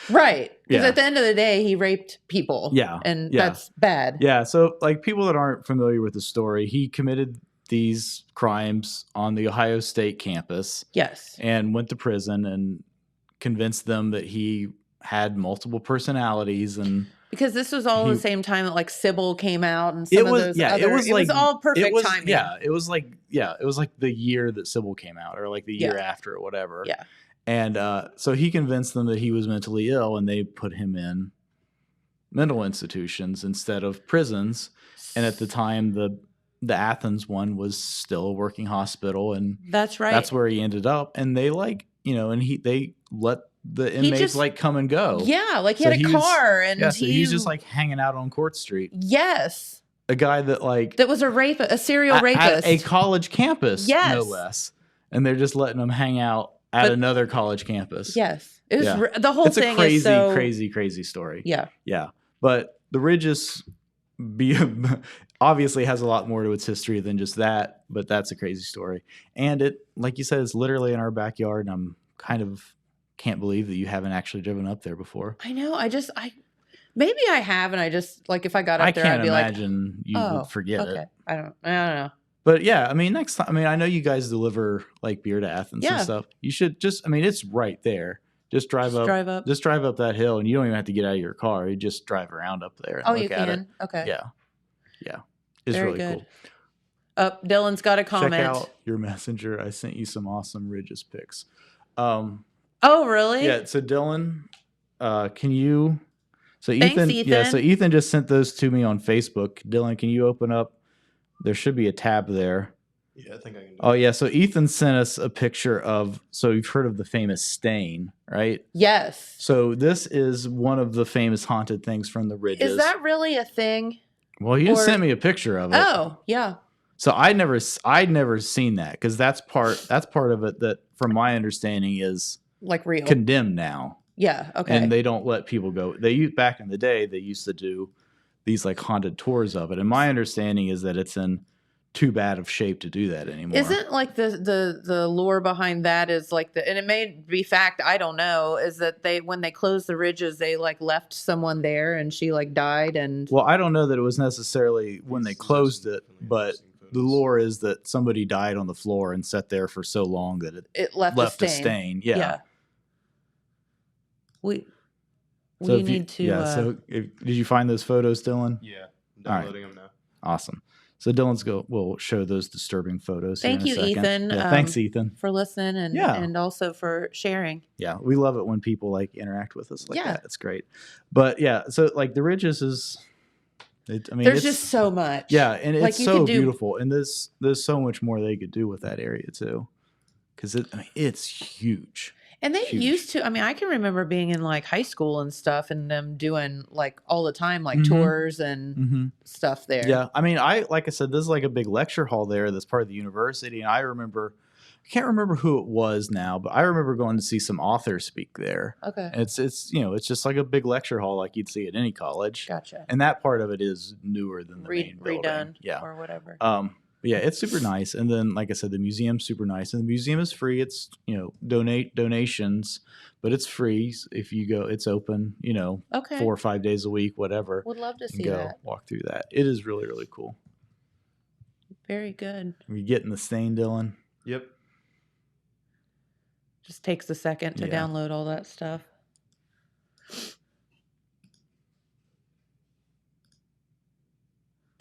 S9: Right. Because at the end of the day, he raped people.
S8: Yeah.
S9: And that's bad.
S8: Yeah. So, like, people that aren't familiar with the story, he committed these crimes on the Ohio State campus.
S9: Yes.
S8: And went to prison and convinced them that he had multiple personalities. And
S9: because this was all the same time that like Sybil came out and some of those other, it was all perfect timing.
S8: Yeah. It was like the year that Sybil came out, or like the year after, or whatever.
S9: Yeah.
S8: And so he convinced them that he was mentally ill, and they put him in mental institutions instead of prisons. And at the time, the Athens one was still a working hospital, and
S9: that's right.
S8: That's where he ended up. And they they let the inmates come and go.
S9: Yeah, like he had a car, and
S8: so he's just like hanging out on Court Street.
S9: Yes,
S8: a guy that was
S9: a serial rapist
S8: at a college campus,
S9: yes,
S8: no less. And they're just letting him hang out at another college campus.
S9: Yes. It was the whole thing is so
S8: crazy story.
S9: Yeah.
S8: Yeah. But the Ridges obviously has a lot more to its history than just that, but that's a crazy story. And it, like you said, is literally in our backyard, and I'm kind of can't believe that you haven't actually driven up there before.
S9: I know. Maybe I have, and I just like if I got up there, I'd be like,
S8: I can't imagine you would forget it.
S9: I don't know.
S8: But yeah, next time, I know you guys deliver like beer to Athens and stuff. You should just, it's right there. Just drive up that hill, and you don't even have to get out of your car. You just drive around up there and look at it.
S9: Okay.
S8: Yeah. Yeah. It's
S9: very
S8: really
S9: good. Cool. Dylan's got a comment.
S8: Check out your messenger. I sent you some awesome Ridges pics.
S9: Oh, really?
S8: Yeah. So Dylan, can you,
S9: Thanks,
S8: Ethan.
S9: Ethan.
S8: Yeah. So Ethan just sent those to me on Facebook. Dylan, can you open up? There should be a tab there.
S4: Yeah, I think I can do
S8: Oh, yeah. So Ethan sent us a picture of, so you've heard of the famous stain, right?
S9: Yes.
S8: So this is one of the famous haunted things from the Ridges.
S9: Is that really a thing?
S8: Well, you just sent me a picture of it.
S9: Oh, yeah.
S8: So I'd never seen that, because that's part of it that, from my understanding, is
S9: like real
S8: condemned now.
S9: Yeah. Okay.
S8: And they don't let people go. Back in the day, they used to do these like haunted tours of it, and my understanding is that it's in too bad of shape to do that anymore.
S9: Isn't like the lore behind that is like and it may be fact, I don't know, is that when they closed the Ridges, they like left someone there and she like died. And
S8: well, I don't know that it was necessarily when they closed it, but the lore is that somebody died on the floor and sat there for so long that it left a stain. Yeah.
S9: We need to.
S8: Yeah. So did you find those photos, Dylan?
S4: Yeah. I'm downloading them now.
S8: Awesome. So we'll show those disturbing photos.
S9: Thank you, Ethan.
S8: Yeah, thanks, Ethan,
S9: for listening and also for sharing.
S8: Yeah, we love it when people like interact with us like that. It's great. But yeah, so like the Ridges is,
S9: there's just so much.
S8: Yeah, and it's so beautiful, and there's so much more they could do with that area too, because it's huge.
S9: And they used to, I can remember being in like high school and stuff and them doing like all the time, like tours and stuff there.
S8: Yeah. Like I said, this is like a big lecture hall there that's part of the university. And I remember I can't remember who it was now, but I remember going to see some authors speak there.
S9: Okay.
S8: It's it's just like a big lecture hall like you'd see at any college.
S9: Gotcha.
S8: And that part of it is newer than the main building.
S9: Redone.
S8: Yeah.
S9: Or whatever.
S8: But yeah, it's super nice. And then, like I said, the museum's super nice. And the museum is free. It's, donations, but it's free. If you go, it's open,
S9: Okay.
S8: 4 or 5 days a week, whatever.
S9: Would love to
S8: And
S9: see
S8: go
S9: that.
S8: walk through that. It is really, really cool.
S9: Very good.
S8: Are you getting the stain, Dylan?
S4: Yep.
S9: Just takes a second to
S8: Yeah.
S9: download all that stuff.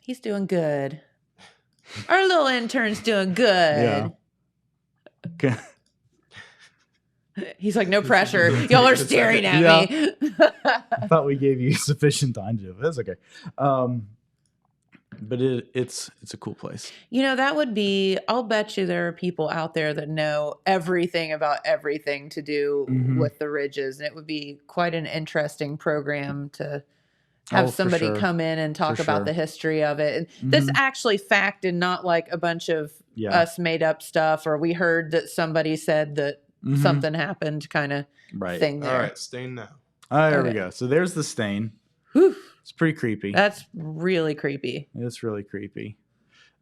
S9: He's doing good. Our little intern's doing good.
S8: Okay.
S9: He's like, no pressure. Y'all are staring at me.
S8: I thought we gave you sufficient time to do it. That's okay. But it's a cool place.
S9: That would be, I'll bet you there are people out there that know everything about everything to do with the Ridges. And it would be quite an interesting program to have somebody come in and talk about the history of it. And that's actually fact and not like a bunch of us made up stuff, or we heard that somebody said that something happened kind of thing there.
S4: All right, stain now.
S8: There we go. So there's the stain.
S9: Whew.
S8: It's pretty creepy.
S9: That's really creepy.
S8: It's really creepy.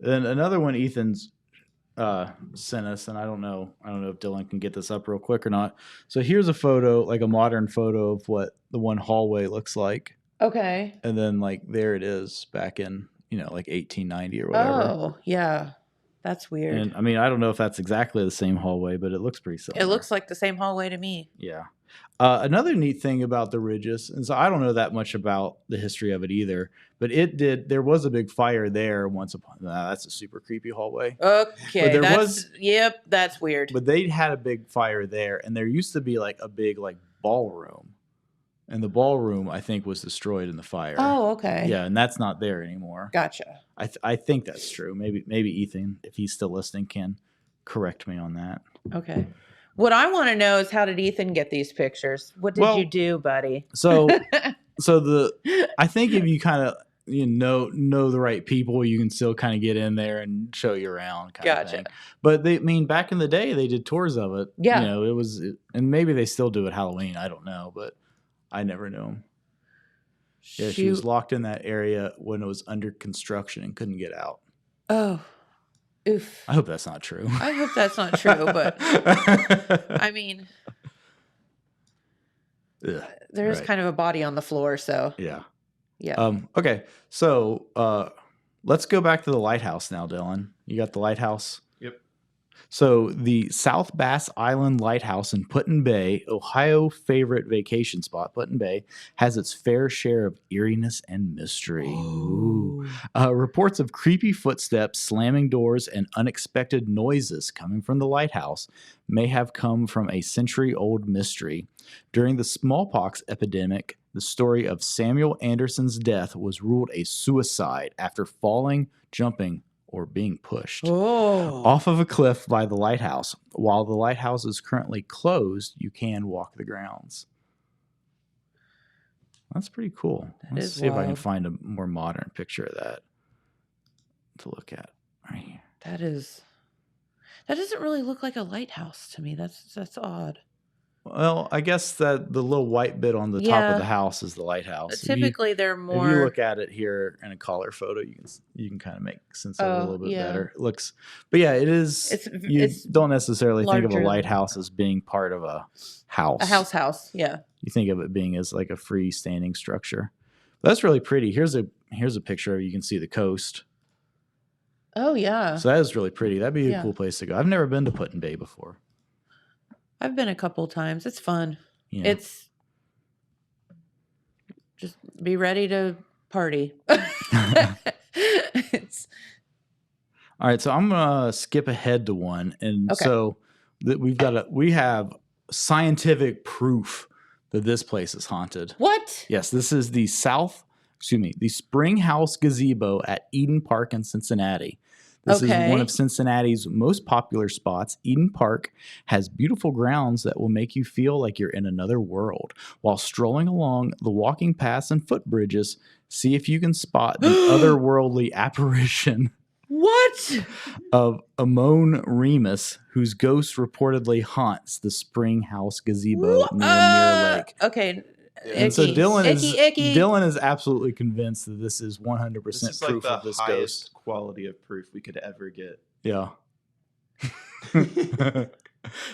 S8: Then another one Ethan's sent us, and I don't know if Dylan can get this up real quick or not. So here's a photo, like a modern photo of what the one hallway looks like.
S9: Okay.
S8: And then like there it is back in, like 1890 or whatever.
S9: Oh, yeah. That's weird.
S8: And I mean, I don't know if that's exactly the same hallway, but it looks pretty similar.
S9: It looks like the same hallway to me.
S8: Yeah. Another neat thing about the Ridges, and so I don't know that much about the history of it either, but there was a big fire there once upon. That's a super creepy hallway.
S9: Okay. Yep, that's weird.
S8: But they had a big fire there, and there used to be like a big like ballroom. And the ballroom, I think, was destroyed in the fire.
S9: Oh, okay.
S8: Yeah, and that's not there anymore.
S9: Gotcha.
S8: I think that's true. Maybe Ethan, if he's still listening, can correct me on that.
S9: Okay. What I want to know is, how did Ethan get these pictures? What did you do, buddy?
S8: So I think if you kind of know the right people, you can still kind of get in there and show you around. Kind of thing. But back in the day, they did tours of it.
S9: Yeah.
S8: It was, and maybe they still do at Halloween. I don't know, but I never knew him. Yeah, she was locked in that area when it was under construction and couldn't get out.
S9: Oh, oof.
S8: I hope that's not true.
S9: I hope that's not true, but I mean, there's kind of a body on the floor, so
S8: yeah.
S9: Okay,
S8: so let's go back to the lighthouse now, Dylan. You got the lighthouse?
S4: Yep.
S8: So the South Bass Island Lighthouse in Put-in Bay, Ohio favorite vacation spot, Put-in Bay, has its fair share of eeriness and mystery. Ooh. Reports of creepy footsteps, slamming doors, and unexpected noises coming from the lighthouse may have come from a century-old mystery. During the smallpox epidemic, the story of Samuel Anderson's death was ruled a suicide after falling, jumping, or being pushed off of a cliff by the lighthouse. While the lighthouse is currently closed, you can walk the grounds. That's pretty cool. Let's see if I can find a more modern picture of that to look at right here.
S9: that doesn't really look like a lighthouse to me. That's odd.
S8: Well, I guess that the little white bit on the top of the house is the lighthouse.
S9: Typically, they're more.
S8: If you look at it here in a color photo, you can kind of make sense of it a little bit better. It looks, but yeah, it is. You don't necessarily think of a lighthouse as being part of a house.
S9: A house, yeah.
S8: You think of it being as like a freestanding structure. But that's really pretty. Here's a picture of it. You can see the coast.
S9: Oh yeah.
S8: So that is really pretty. That'd be a cool place to go. I've never been to Put-in Bay before.
S9: I've been a couple times. It's fun.
S8: Yeah.
S9: It's just be ready to party.
S8: All right, so I'm gonna skip ahead to one, and so that we have scientific proof that this place is haunted.
S9: What?
S8: Yes, this is the Spring House Gazebo at Eden Park in Cincinnati. This is one of Cincinnati's most popular spots. Eden Park has beautiful grounds that will make you feel like you're in another world. While strolling along the walking paths and footbridges, see if you can spot the otherworldly apparition
S9: What?
S8: Of Amon Remus, whose ghost reportedly haunts the Spring House Gazebo near Mirror Lake.
S9: Okay.
S8: And so
S9: Icky.
S8: Dylan is absolutely convinced that this is 100%
S4: This is
S8: proof
S4: like
S8: of
S4: the
S8: this
S4: highest
S8: ghost.
S4: quality of proof we could ever get.
S8: Yeah.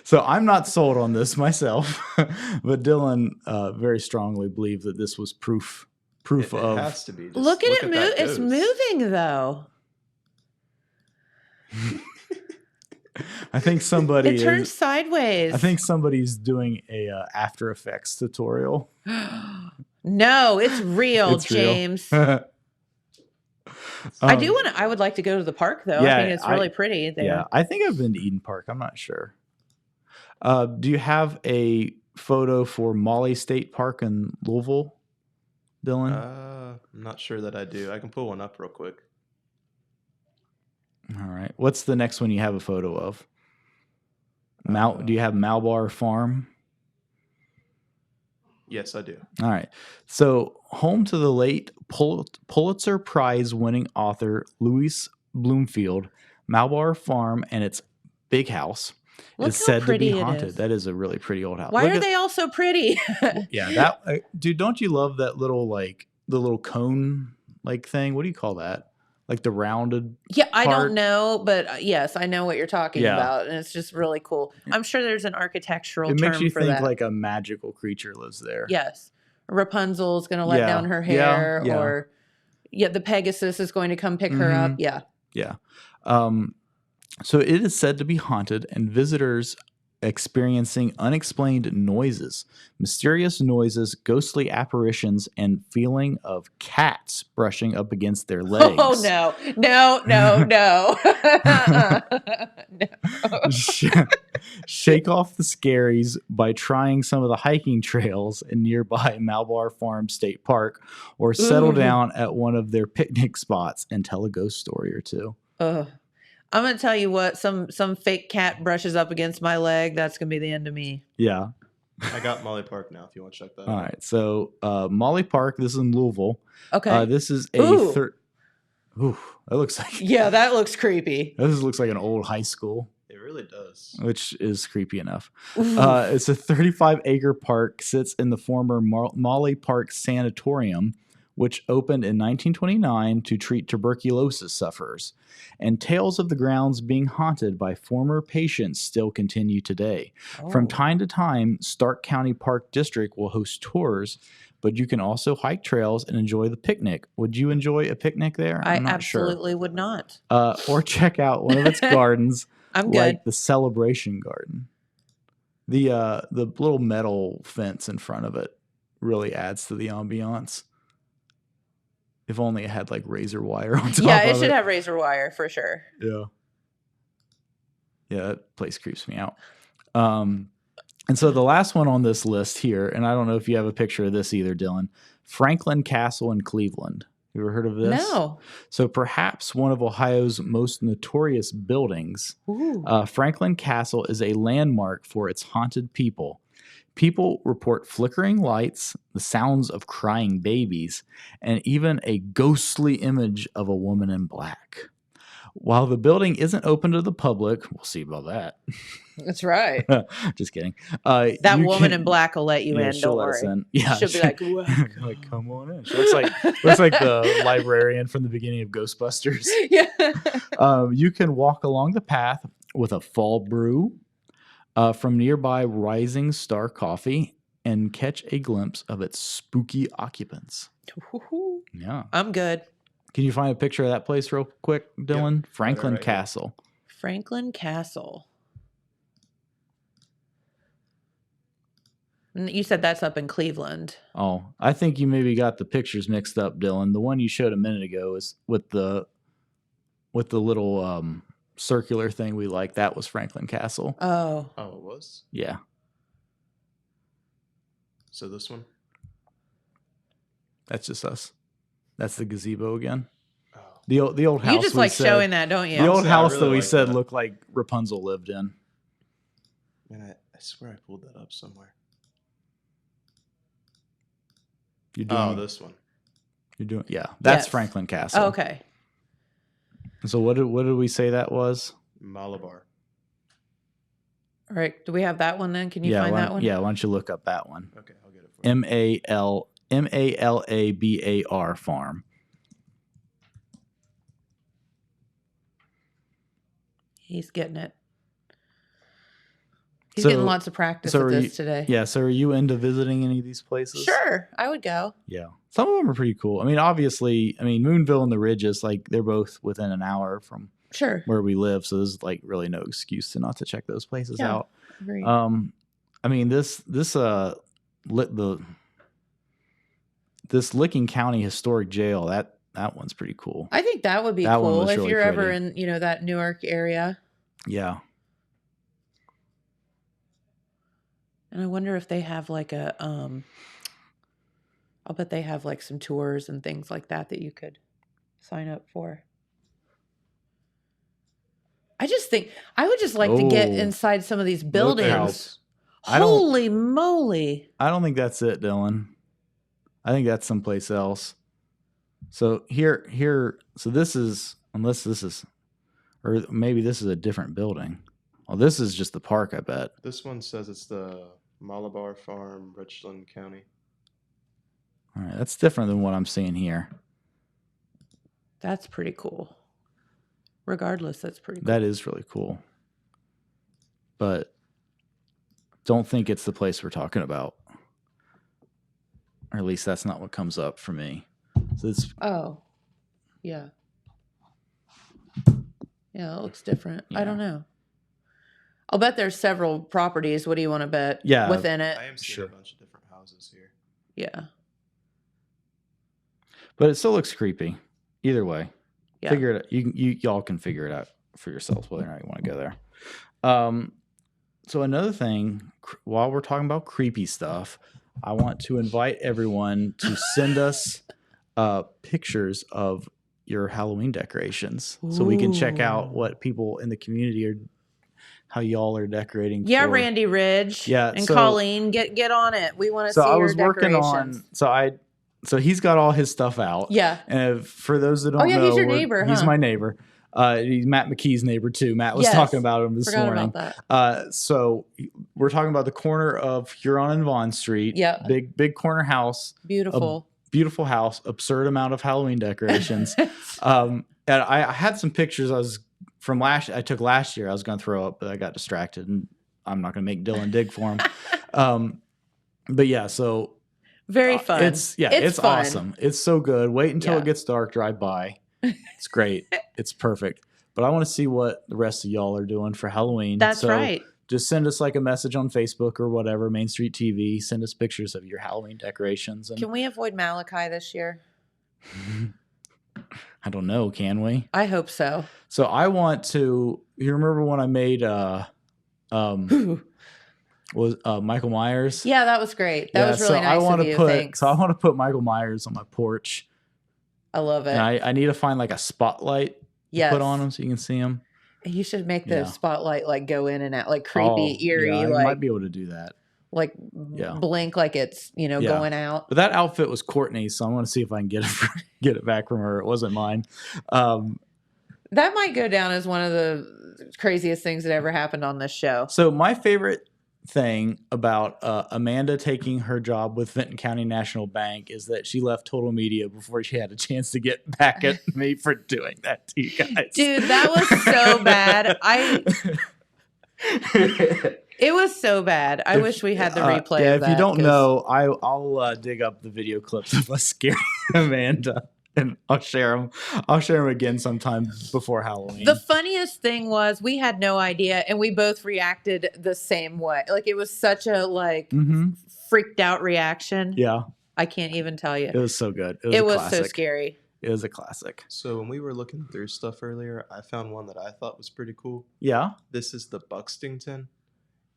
S8: So I'm not sold on this myself, but Dylan very strongly believed that this was proof
S4: It
S8: of.
S4: has to be. Just
S9: Look at it move.
S4: that
S9: It's
S4: ghost.
S9: moving though.
S8: I think somebody
S9: It turns sideways.
S8: I think somebody's doing a After Effects tutorial.
S9: No, it's real,
S8: It's real.
S9: James. I would like to go to the park though.
S8: Yeah,
S9: I think it's really pretty there.
S8: Yeah, I think I've been to Eden Park. I'm not sure. Do you have a photo for Molly State Park in Louisville, Dylan?
S4: I'm not sure that I do. I can pull one up real quick.
S8: All right. What's the next one you have a photo of? Do you have Malabar Farm?
S4: Yes, I do.
S8: All right. So, home to the late Pulitzer Prize winning author Louis Bloomfield, Malabar Farm and its big house
S9: Look
S8: is
S9: how
S8: said to
S9: pretty
S8: be
S9: it
S8: haunted.
S9: is.
S8: That is a really pretty old house.
S9: Why
S8: Look
S9: are
S8: at-
S9: they all so pretty?
S8: Yeah, that dude, don't you love that little the little cone thing? What do you call that? Like the rounded
S9: Yeah, I
S8: part?
S9: don't know, but yes, I know what you're talking
S8: Yeah.
S9: about, and it's just really cool. I'm sure there's an architectural
S8: It
S9: term
S8: makes you
S9: for
S8: think
S9: that.
S8: like a magical creature lives there.
S9: Yes, Rapunzel's going to let
S8: Yeah.
S9: down her
S8: Yeah,
S9: hair,
S8: yeah.
S9: or the Pegasus is going to come pick her up. Yeah.
S8: Yeah. So it is said to be haunted, and visitors experiencing unexplained noises, mysterious noises, ghostly apparitions, and feeling of cats brushing up against their legs.
S9: Oh no. No.
S8: Shake off the scaries by trying some of the hiking trails in nearby Malabar Farm State Park, or settle down at one of their picnic spots and tell a ghost story or two.
S9: I'm going to tell you what, some fake cat brushes up against my leg. That's going to be the end of me.
S8: Yeah.
S4: I got Molly Park now if you want to check that out.
S8: All right. So Molly Park, this is in Louisville.
S9: Okay.
S8: This is a Ooh, that looks like
S9: Yeah, that looks creepy.
S8: this looks like an old high school,
S4: It really does.
S8: which is creepy enough. It's a 35-acre park, sits in the former Molly Park Sanatorium, which opened in 1929 to treat tuberculosis sufferers. And tales of the grounds being haunted by former patients still continue today. From time to time, Stark County Park District will host tours, but you can also hike trails and enjoy the picnic. Would you enjoy a picnic there?
S9: I
S8: I'm not
S9: absolutely would not.
S8: sure. Or check out one of its gardens,
S9: I'm good.
S8: like the Celebration Garden. The little metal fence in front of it really adds to the ambiance. If only it had like razor wire on top
S9: Yeah,
S8: of
S9: it should have razor wire for sure.
S8: Yeah. Yeah, that place creeps me out. And so the last one on this list here, and I don't know if you have a picture of this either, Dylan, Franklin Castle in Cleveland. You ever heard of this?
S9: No.
S8: So perhaps one of Ohio's most notorious buildings, Franklin Castle is a landmark for its haunted people. People report flickering lights, the sounds of crying babies, and even a ghostly image of a woman in black. While the building isn't open to the public, we'll see about that.
S9: That's right.
S8: Just kidding.
S9: That woman in black will let you in.
S8: she'll
S9: Don't
S8: let us
S9: worry.
S8: in. Yeah,
S9: She'll be like, "Welcome."
S8: like, come on in. She looks like the librarian from the beginning of Ghostbusters.
S9: Yeah.
S8: You can walk along the path with a fall brew from nearby Rising Star Coffee and catch a glimpse of its spooky occupants. Yeah.
S9: I'm good.
S8: Can you find a picture of that place real quick, Dylan?
S4: Yep.
S8: Franklin
S4: Right here.
S8: Castle.
S9: Franklin Castle. You said that's up in Cleveland.
S8: Oh, I think you maybe got the pictures mixed up, Dylan. The one you showed a minute ago is with the little circular thing we like. That was Franklin Castle.
S9: Oh.
S4: Oh, it was?
S8: Yeah.
S4: So this one?
S8: That's just us. That's the gazebo again.
S4: Oh.
S8: The old house.
S9: You just
S8: we
S9: like
S8: said-
S9: showing that, don't you?
S8: The old
S4: I
S8: house
S4: really
S8: that we
S4: like
S8: said
S4: that.
S8: looked like Rapunzel lived in.
S4: Man, I swear I pulled that up somewhere.
S8: You're doing,
S4: Oh, this one.
S8: You're doing. Yeah, that's
S9: Yes.
S8: Franklin Castle.
S9: Oh, okay.
S8: So what did we say that was?
S4: Malabar.
S9: All right. Do we have that one then? Can you
S8: Yeah,
S9: find that one?
S8: Yeah, why don't you look up that one?
S4: Okay, I'll get it for you.
S8: Malabar Farm.
S9: He's getting it. He's getting lots of practice at this today.
S8: Yeah, so are you into visiting any of these places?
S9: Sure, I would go.
S8: Yeah. Some of them are pretty cool. I mean, obviously, Moonville and the Ridges, like, they're both within an hour from where we live, so there's, like, really no excuse to not to check those places out.
S9: Agreed.
S8: This Licking County Historic Jail, that one's pretty cool.
S9: I think that would be
S8: That one
S9: cool
S8: was
S9: if
S8: really
S9: you're ever
S8: pretty.
S9: in, that Newark area.
S8: Yeah.
S9: And I wonder if they have like a I'll bet they have like some tours and things like that you could sign up for. I just think I would just like to get inside some of these buildings. Holy moly.
S8: I don't think that's it, Dylan. I think that's someplace else. So so this is, unless this is, or maybe this is a different building. Well, this is just the park, I bet.
S4: This one says it's the Malabar Farm, Richland County.
S8: All right, that's different than what I'm seeing here.
S9: That's pretty cool. Regardless, that's pretty cool.
S8: That is really cool. But don't think it's the place we're talking about. Or at least that's not what comes up for me. So it's,
S9: yeah. Yeah, it looks different.
S8: Yeah.
S9: I don't know. I'll bet there's several properties. What do you want to bet?
S8: Yeah.
S9: Within it.
S4: I am seeing a bunch of different houses here.
S9: Yeah.
S8: but it still looks creepy. Either way.
S9: Yeah.
S8: Figure it out. Y'all can figure it out for yourselves whether or not you want to go there. So another thing, while we're talking about creepy stuff, I want to invite everyone to send us pictures of your Halloween decorations, so we can check out what people in the community are, how y'all are decorating.
S9: Yeah,
S8: for.
S9: Randy Ridge.
S8: Yeah,
S9: and
S8: so,
S9: Colleen, get on it. We want to see
S8: I
S9: your
S8: was working
S9: decorations.
S8: on. So he's got all his stuff out.
S9: Yeah.
S8: And for those that don't know,
S9: he's your neighbor.
S8: He's my neighbor. He's Matt McKee's neighbor too. Matt was talking about him this morning.
S9: About that.
S8: So we're talking about the corner of Huron and Vaughn Street. Yeah. Big corner house.
S9: Beautiful.
S8: Beautiful house. Absurd amount of Halloween decorations. And I had some pictures I took last year. I was going to throw up, but I got distracted, and I'm not going to make Dylan dig for him. But yeah, so
S9: very fun.
S8: It's
S9: fun.
S8: Awesome. It's so good. Wait until it gets dark. Drive by. It's great. It's perfect. But I want to see what the rest of y'all are doing for Halloween.
S9: That's right.
S8: Just send us like a message on Facebook or whatever, Main Street TV. Send us pictures of your Halloween decorations. And
S9: can we avoid Malachi this year?
S8: I don't know. Can we?
S9: I hope so.
S8: So I want to. You remember when I made was Michael Myers?
S9: Yeah, that was great. That was really nice of you. Thanks.
S8: So I want to put Michael Myers on my porch.
S9: I love it.
S8: And I need to find like a spotlight to put on him so you can see him.
S9: You should make the spotlight like go in and out, like creepy, eerie.
S8: Yeah, I
S9: like
S8: might be able to do that.
S9: Like blink like it's going out.
S8: But that outfit was Courtney's, so I want to see if I can get it back from her. It wasn't mine.
S9: That might go down as one of the craziest things that ever happened on this show.
S8: So my favorite thing about Amanda taking her job with Vinton County National Bank is that she left Total Media before she had a chance to get back at me for doing that to you guys.
S9: Dude, that was so bad. It was so bad. I wish we had the replay of that.
S8: If you don't know, I'll dig up the video clips of us scaring Amanda. And I'll share them. I'll share them again sometime before Halloween.
S9: The funniest thing was we had no idea, and we both reacted the same way. Like it was such a freaked out reaction.
S8: Yeah,
S9: I can't even tell you.
S8: It was so good.
S9: It was so scary.
S8: It was a classic.
S4: So when we were looking through stuff earlier, I found one that I thought was pretty cool.
S8: Yeah.
S4: This is the Buxtington,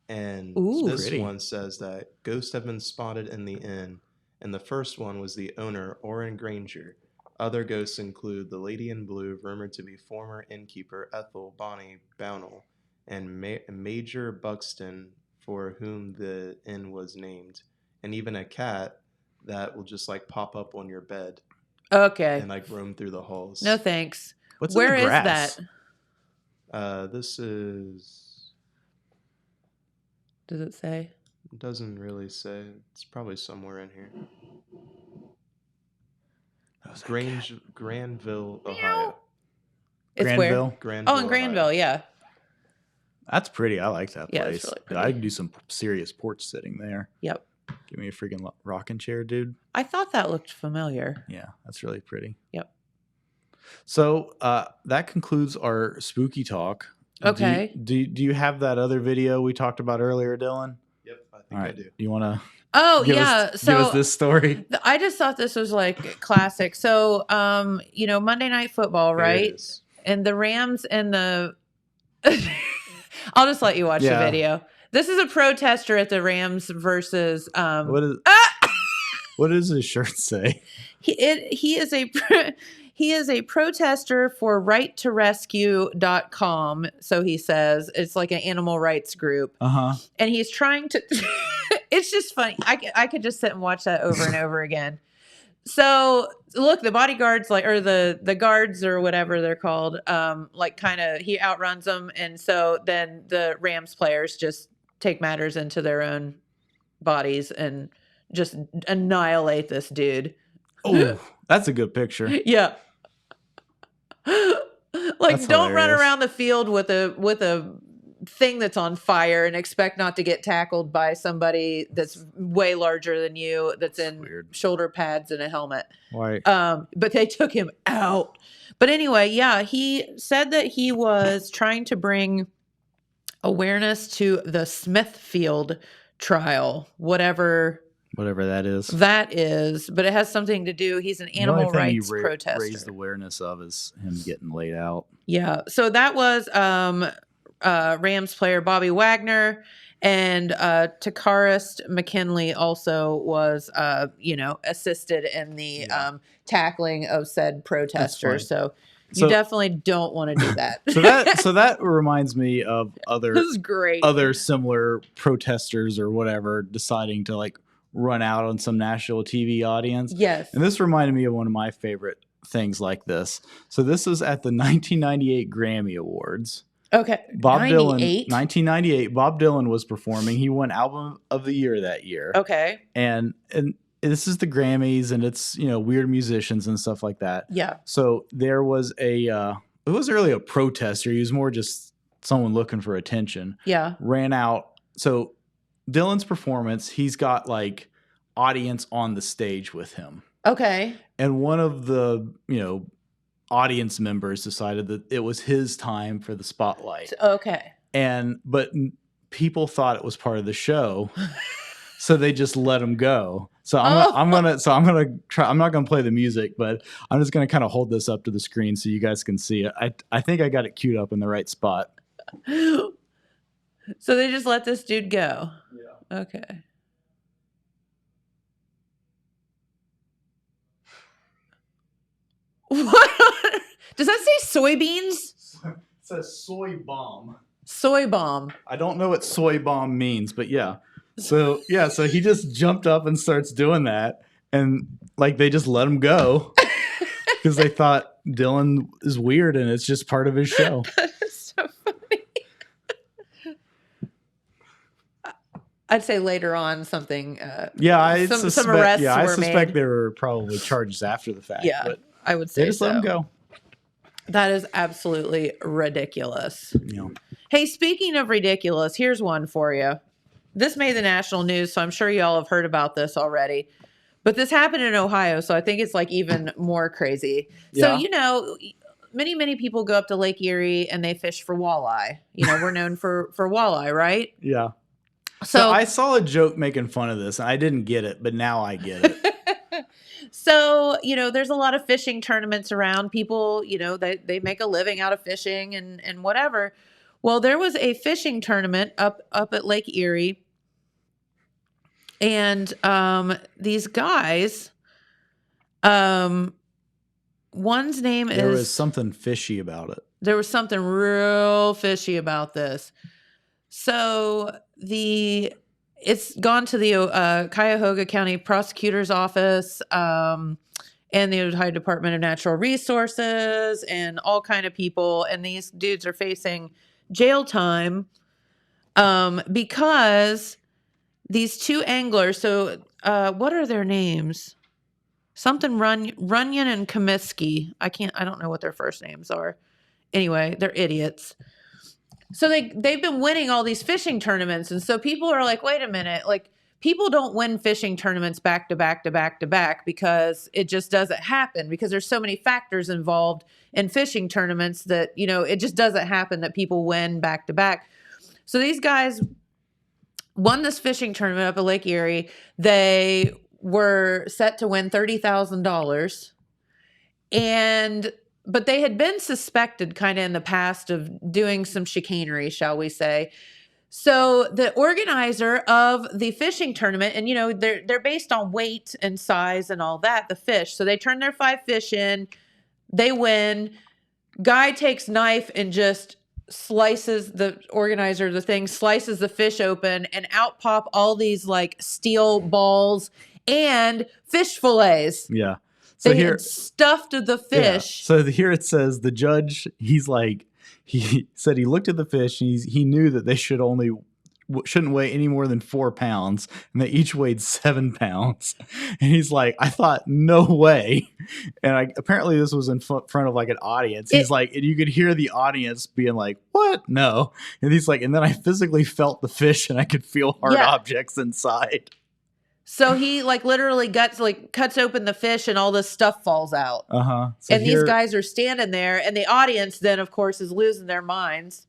S4: and this one says that ghosts have been spotted in the inn, and the first one was the owner, Orrin Granger. Other ghosts include the Lady in Blue, rumored to be former innkeeper Ethel Bonnie Bownell, and Major Buxton, for whom the inn was named, and even a cat that will just like pop up on your bed.
S9: Okay.
S4: And like roam through the halls.
S9: No thanks.
S8: What's
S9: Where
S8: in the
S9: is
S8: grass?
S9: that?
S4: This is.
S9: Does it say?
S4: It doesn't really say. It's probably somewhere in here. Granville, Ohio.
S9: It's
S8: Granville?
S9: where?
S4: Granville,
S9: Oh, in Granville,
S4: Ohio.
S9: yeah.
S8: That's pretty. I like that
S9: Yeah,
S8: place.
S9: it's really pretty.
S8: I could do some serious porch sitting there.
S9: Yep.
S8: Give me a freaking rocking chair, dude.
S9: I thought that looked familiar.
S8: Yeah, that's really pretty.
S9: Yep.
S8: So that concludes our spooky talk.
S9: Okay.
S8: Do you have that other video we talked about earlier, Dylan?
S4: Yep, I think
S8: All right.
S4: I do.
S8: You want to
S9: Oh,
S8: give
S9: yeah.
S8: us
S9: So
S8: this story?
S9: I just thought this was like classic. So, Monday Night Football,
S4: There it
S9: right?
S4: is.
S9: And the Rams and the. I'll just let you watch the video. This is a protester at the Rams versus.
S8: What does his shirt say?
S9: He is a protester for righttorescue.com. So he says it's like an animal rights group.
S8: Uh-huh.
S9: And he's trying to. It's just funny. I could just sit and watch that over and over again. So look, the bodyguards or the guards or whatever they're called, he outruns them, and so then the Rams players just take matters into their own bodies and just annihilate this dude.
S8: Oh, that's a good picture.
S9: Yeah.
S8: That's
S9: don't run
S8: hilarious.
S9: around the field with a thing that's on fire and expect not to get tackled by somebody that's way larger than you, that's in
S8: weird.
S9: shoulder pads and a helmet.
S8: Right.
S9: But they took him out. But anyway, yeah, he said that he was trying to bring awareness to the Smithfield trial, whatever
S8: Whatever
S9: that is, but it has something to do. He's an animal rights protester.
S8: Raised awareness of is him getting laid out.
S9: Yeah. So that was Rams player Bobby Wagner, and Takarist McKinley also was, assisted in the tackling of said protester. So you definitely don't want to do that.
S8: So that reminds me of
S9: This is great.
S8: other similar protesters or whatever deciding to run out on some national TV audience.
S9: Yes.
S8: And this reminded me of one of my favorite things like this. So this was at the 1998 Grammy Awards.
S9: Okay.
S8: Bob
S9: 98?
S8: Dylan, 1998, Bob Dylan was performing. He won Album of the Year that year.
S9: Okay.
S8: And this is the Grammys, and it's, weird musicians and stuff like that.
S9: Yeah.
S8: So there was it wasn't really a protester. He was more just someone looking for attention.
S9: Yeah.
S8: Ran out. So Dylan's performance, he's got audience on the stage with him.
S9: Okay.
S8: And one of the, audience members decided that it was his time for the spotlight.
S9: Okay.
S8: But people thought it was part of the show. So they just let him go. So I'm not gonna play the music, but I'm just gonna kind of hold this up to the screen so you guys can see it. I think I got it queued up in the right spot.
S9: So they just let this dude go. Yeah. Okay. What? Does that say soybeans?
S8: It says soy bomb.
S9: Soy bomb.
S8: I don't know what soy bomb means, but yeah. So he just jumped up and starts doing that, and they just let him go because they thought Dylan is weird and it's just part of his show.
S9: That is so funny. I'd say later on something. Some arrests
S8: I
S9: were
S8: suspect
S9: made.
S8: there were probably charges after the fact.
S9: Yeah,
S8: but
S9: I would say
S8: they just let him go.
S9: That is absolutely ridiculous.
S8: Yeah.
S9: Hey, speaking of ridiculous, here's one for you. This made the national news, so I'm sure y'all have heard about this already. But this happened in Ohio, so I think it's even more crazy.
S8: Yeah.
S9: So, many, many people go up to Lake Erie and they fish for walleye. We're known for walleye, right?
S8: Yeah.
S9: So
S8: I saw a joke making fun of this, and I didn't get it, but now I get it.
S9: So, there's a lot of fishing tournaments around. People, they make a living out of fishing and whatever. Well, there was a fishing tournament up at Lake Erie. And these guys, one's name
S8: There was something fishy about it.
S9: There was something real fishy about this. So it's gone to the Cuyahoga County Prosecutor's Office. and the Ohio Department of Natural Resources and all kind of people. And these dudes are facing jail time because these two anglers, so what are their names? Something Runyon and Comiskey. I don't know what their first names are. Anyway, they're idiots. So they've been winning all these fishing tournaments. And so people are like, wait a minute, like people don't win fishing tournaments back to back to back to back because it just doesn't happen, because there's so many factors involved in fishing tournaments that, it just doesn't happen that people win back to back. So these guys won this fishing tournament up at Lake Erie. They were set to win $30,000. But they had been suspected kind of in the past of doing some chicanery, shall we say. So the organizer of the fishing tournament, and they're based on weight and size and all that, the fish. So they turn their 5 fish in, they win. Guy takes knife and just slices the fish open, and out pop all these like steel balls and fish fillets.
S8: Yeah.
S9: So they had stuffed the fish.
S8: Yeah. So here it says the judge, he said he looked at the fish. He knew that they shouldn't weigh any more than 4 pounds, and they each weighed 7 pounds. And he's like, I thought, no way. And apparently this was in front of like an audience. He's like, and you could hear the audience being like, what? No. And he's like, and then I physically felt the fish and I could feel hard objects inside.
S9: So he like literally cuts open the fish and all this stuff falls out.
S8: So
S9: and these guys are standing there, and the audience then of course is losing their minds.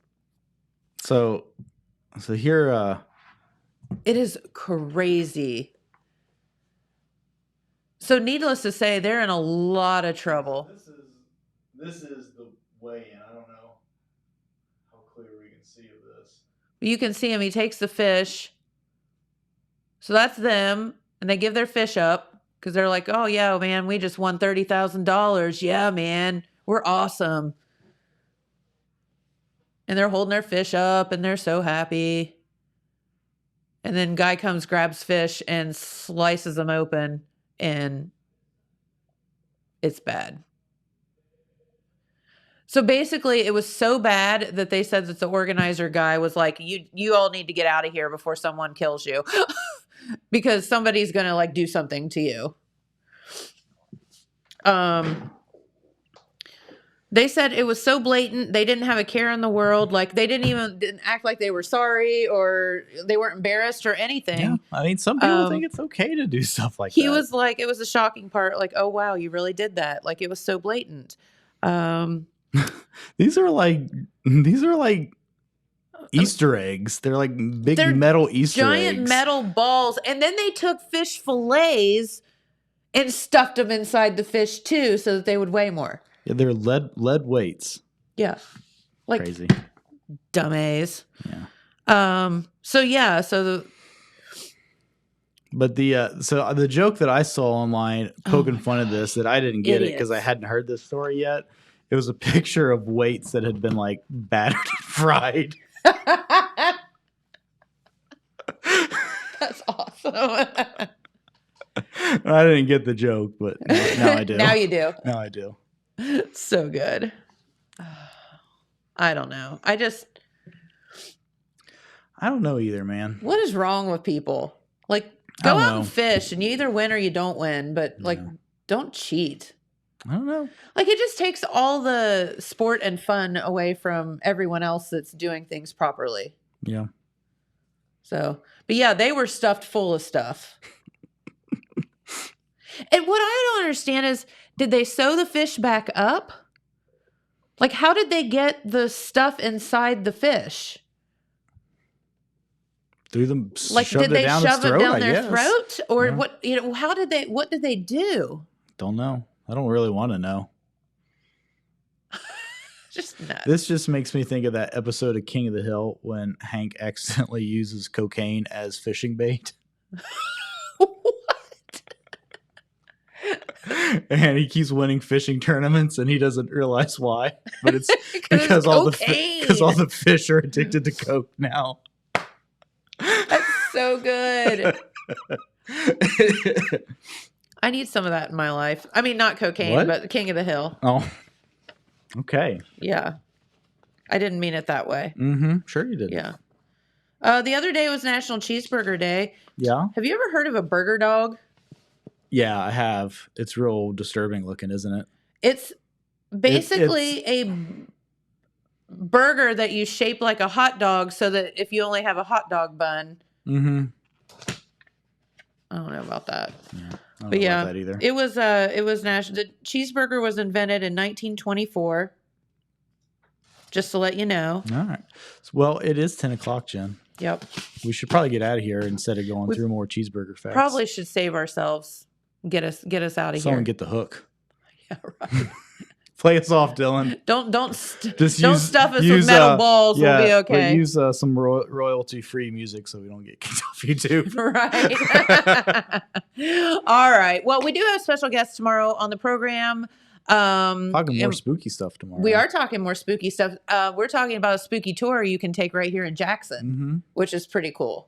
S8: So here
S9: it is crazy. So needless to say, they're in a lot of trouble.
S8: This is the way in. I don't know how clear we can see of this.
S9: You can see him, he takes the fish. So that's them, and they give their fish up because they're like, oh, yeah, man, we just won $30,000. Yeah, man, we're awesome. And they're holding their fish up, and they're so happy. And then guy comes, grabs fish, and slices them open, and it's bad. So basically, it was so bad that they said that the organizer guy was like, you all need to get out of here before someone kills you. Because somebody's going to like do something to you. They said it was so blatant. They didn't have a care in the world. Like they didn't act like they were sorry or they weren't embarrassed or anything.
S8: Yeah. I mean, some people think it's okay to do stuff like that.
S9: He was like, it was a shocking part. Like, oh, wow, you really did that. Like it was so blatant.
S8: These are like Easter eggs. They're like they're metal Easter
S9: giant
S8: eggs.
S9: Metal balls. And then they took fish fillets and stuffed them inside the fish too so that they would weigh more.
S8: Yeah, they're lead weights.
S9: Yeah. Like
S8: crazy.
S9: Dumbass.
S8: Yeah. But the joke that I saw online poking fun at this, that I didn't get it because I hadn't heard this story yet. It was a picture of weights that had been like battered and fried.
S9: That's awesome.
S8: I didn't get the joke, but now I do.
S9: Now you do.
S8: Now I do.
S9: So good. I don't know. I
S8: don't know either, man.
S9: What is wrong with people? Like, go out and fish, and you either win or you don't win, but like, don't cheat.
S8: I don't know.
S9: Like, it just takes all the sport and fun away from everyone else that's doing things properly.
S8: Yeah.
S9: So, but yeah, they were stuffed full of stuff. And what I don't understand is, did they sew the fish back up? Like, how did they get the stuff inside the fish?
S8: Through them,
S9: like, did they shove it down their throat, or
S8: yeah.
S9: what? How did they? What did they do?
S8: Don't know. I don't really want to know.
S9: Just nuts.
S8: This just makes me think of that episode of King of the Hill when Hank accidentally uses cocaine as fishing bait. And he keeps winning fishing tournaments, and he doesn't realize why. But it's because all the fish are addicted to coke now.
S9: That's so good. I need some of that in my life. I mean, not cocaine,
S8: What?
S9: but King of the Hill.
S8: Oh, okay.
S9: Yeah. I didn't mean it that way.
S8: Mm-hmm. Sure you did.
S9: Yeah. The other day was National Cheeseburger Day.
S8: Yeah?
S9: Have you ever heard of a burger dog?
S8: Yeah, I have. It's real disturbing looking, isn't it?
S9: It's basically a burger that you shape like a hot dog so that if you only have a hot dog bun.
S8: Mm-hmm.
S9: I don't know about that.
S8: Yeah, I don't
S9: But
S8: know
S9: yeah,
S8: about that either.
S9: it was national. The cheeseburger was invented in 1924. Just to let you know.
S8: All right. Well, it is 10 o'clock, Jen.
S9: Yep.
S8: We should probably get out of here instead of going through more cheeseburger facts.
S9: Probably should save ourselves. Get us out of
S8: Someone
S9: here.
S8: get the hook.
S9: Yeah, right.
S8: Play us off, Dylan.
S9: Don't stuff us
S8: use,
S9: with metal balls.
S8: Yeah,
S9: we'll be okay.
S8: But use some royalty-free music so we don't get kicked off YouTube.
S9: Right. All right. Well, we do have special guests tomorrow on the program.
S8: Talking more spooky stuff tomorrow.
S9: We are talking more spooky stuff. We're talking about a spooky tour you can take right here in Jackson, which is pretty cool.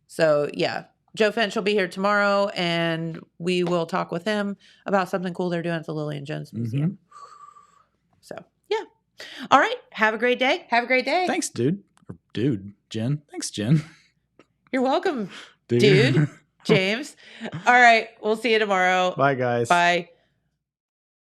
S9: So yeah, Joe Finch will be here tomorrow, and we will talk with him about something cool they're doing at the Lily and Jones Museum. So yeah. All right. Have a great day. Have a great day.
S8: Thanks, dude. Or dude, Jen. Thanks, Jen.
S9: You're welcome, dude. James. All right. We'll see you tomorrow.
S8: Bye, guys.
S9: Bye.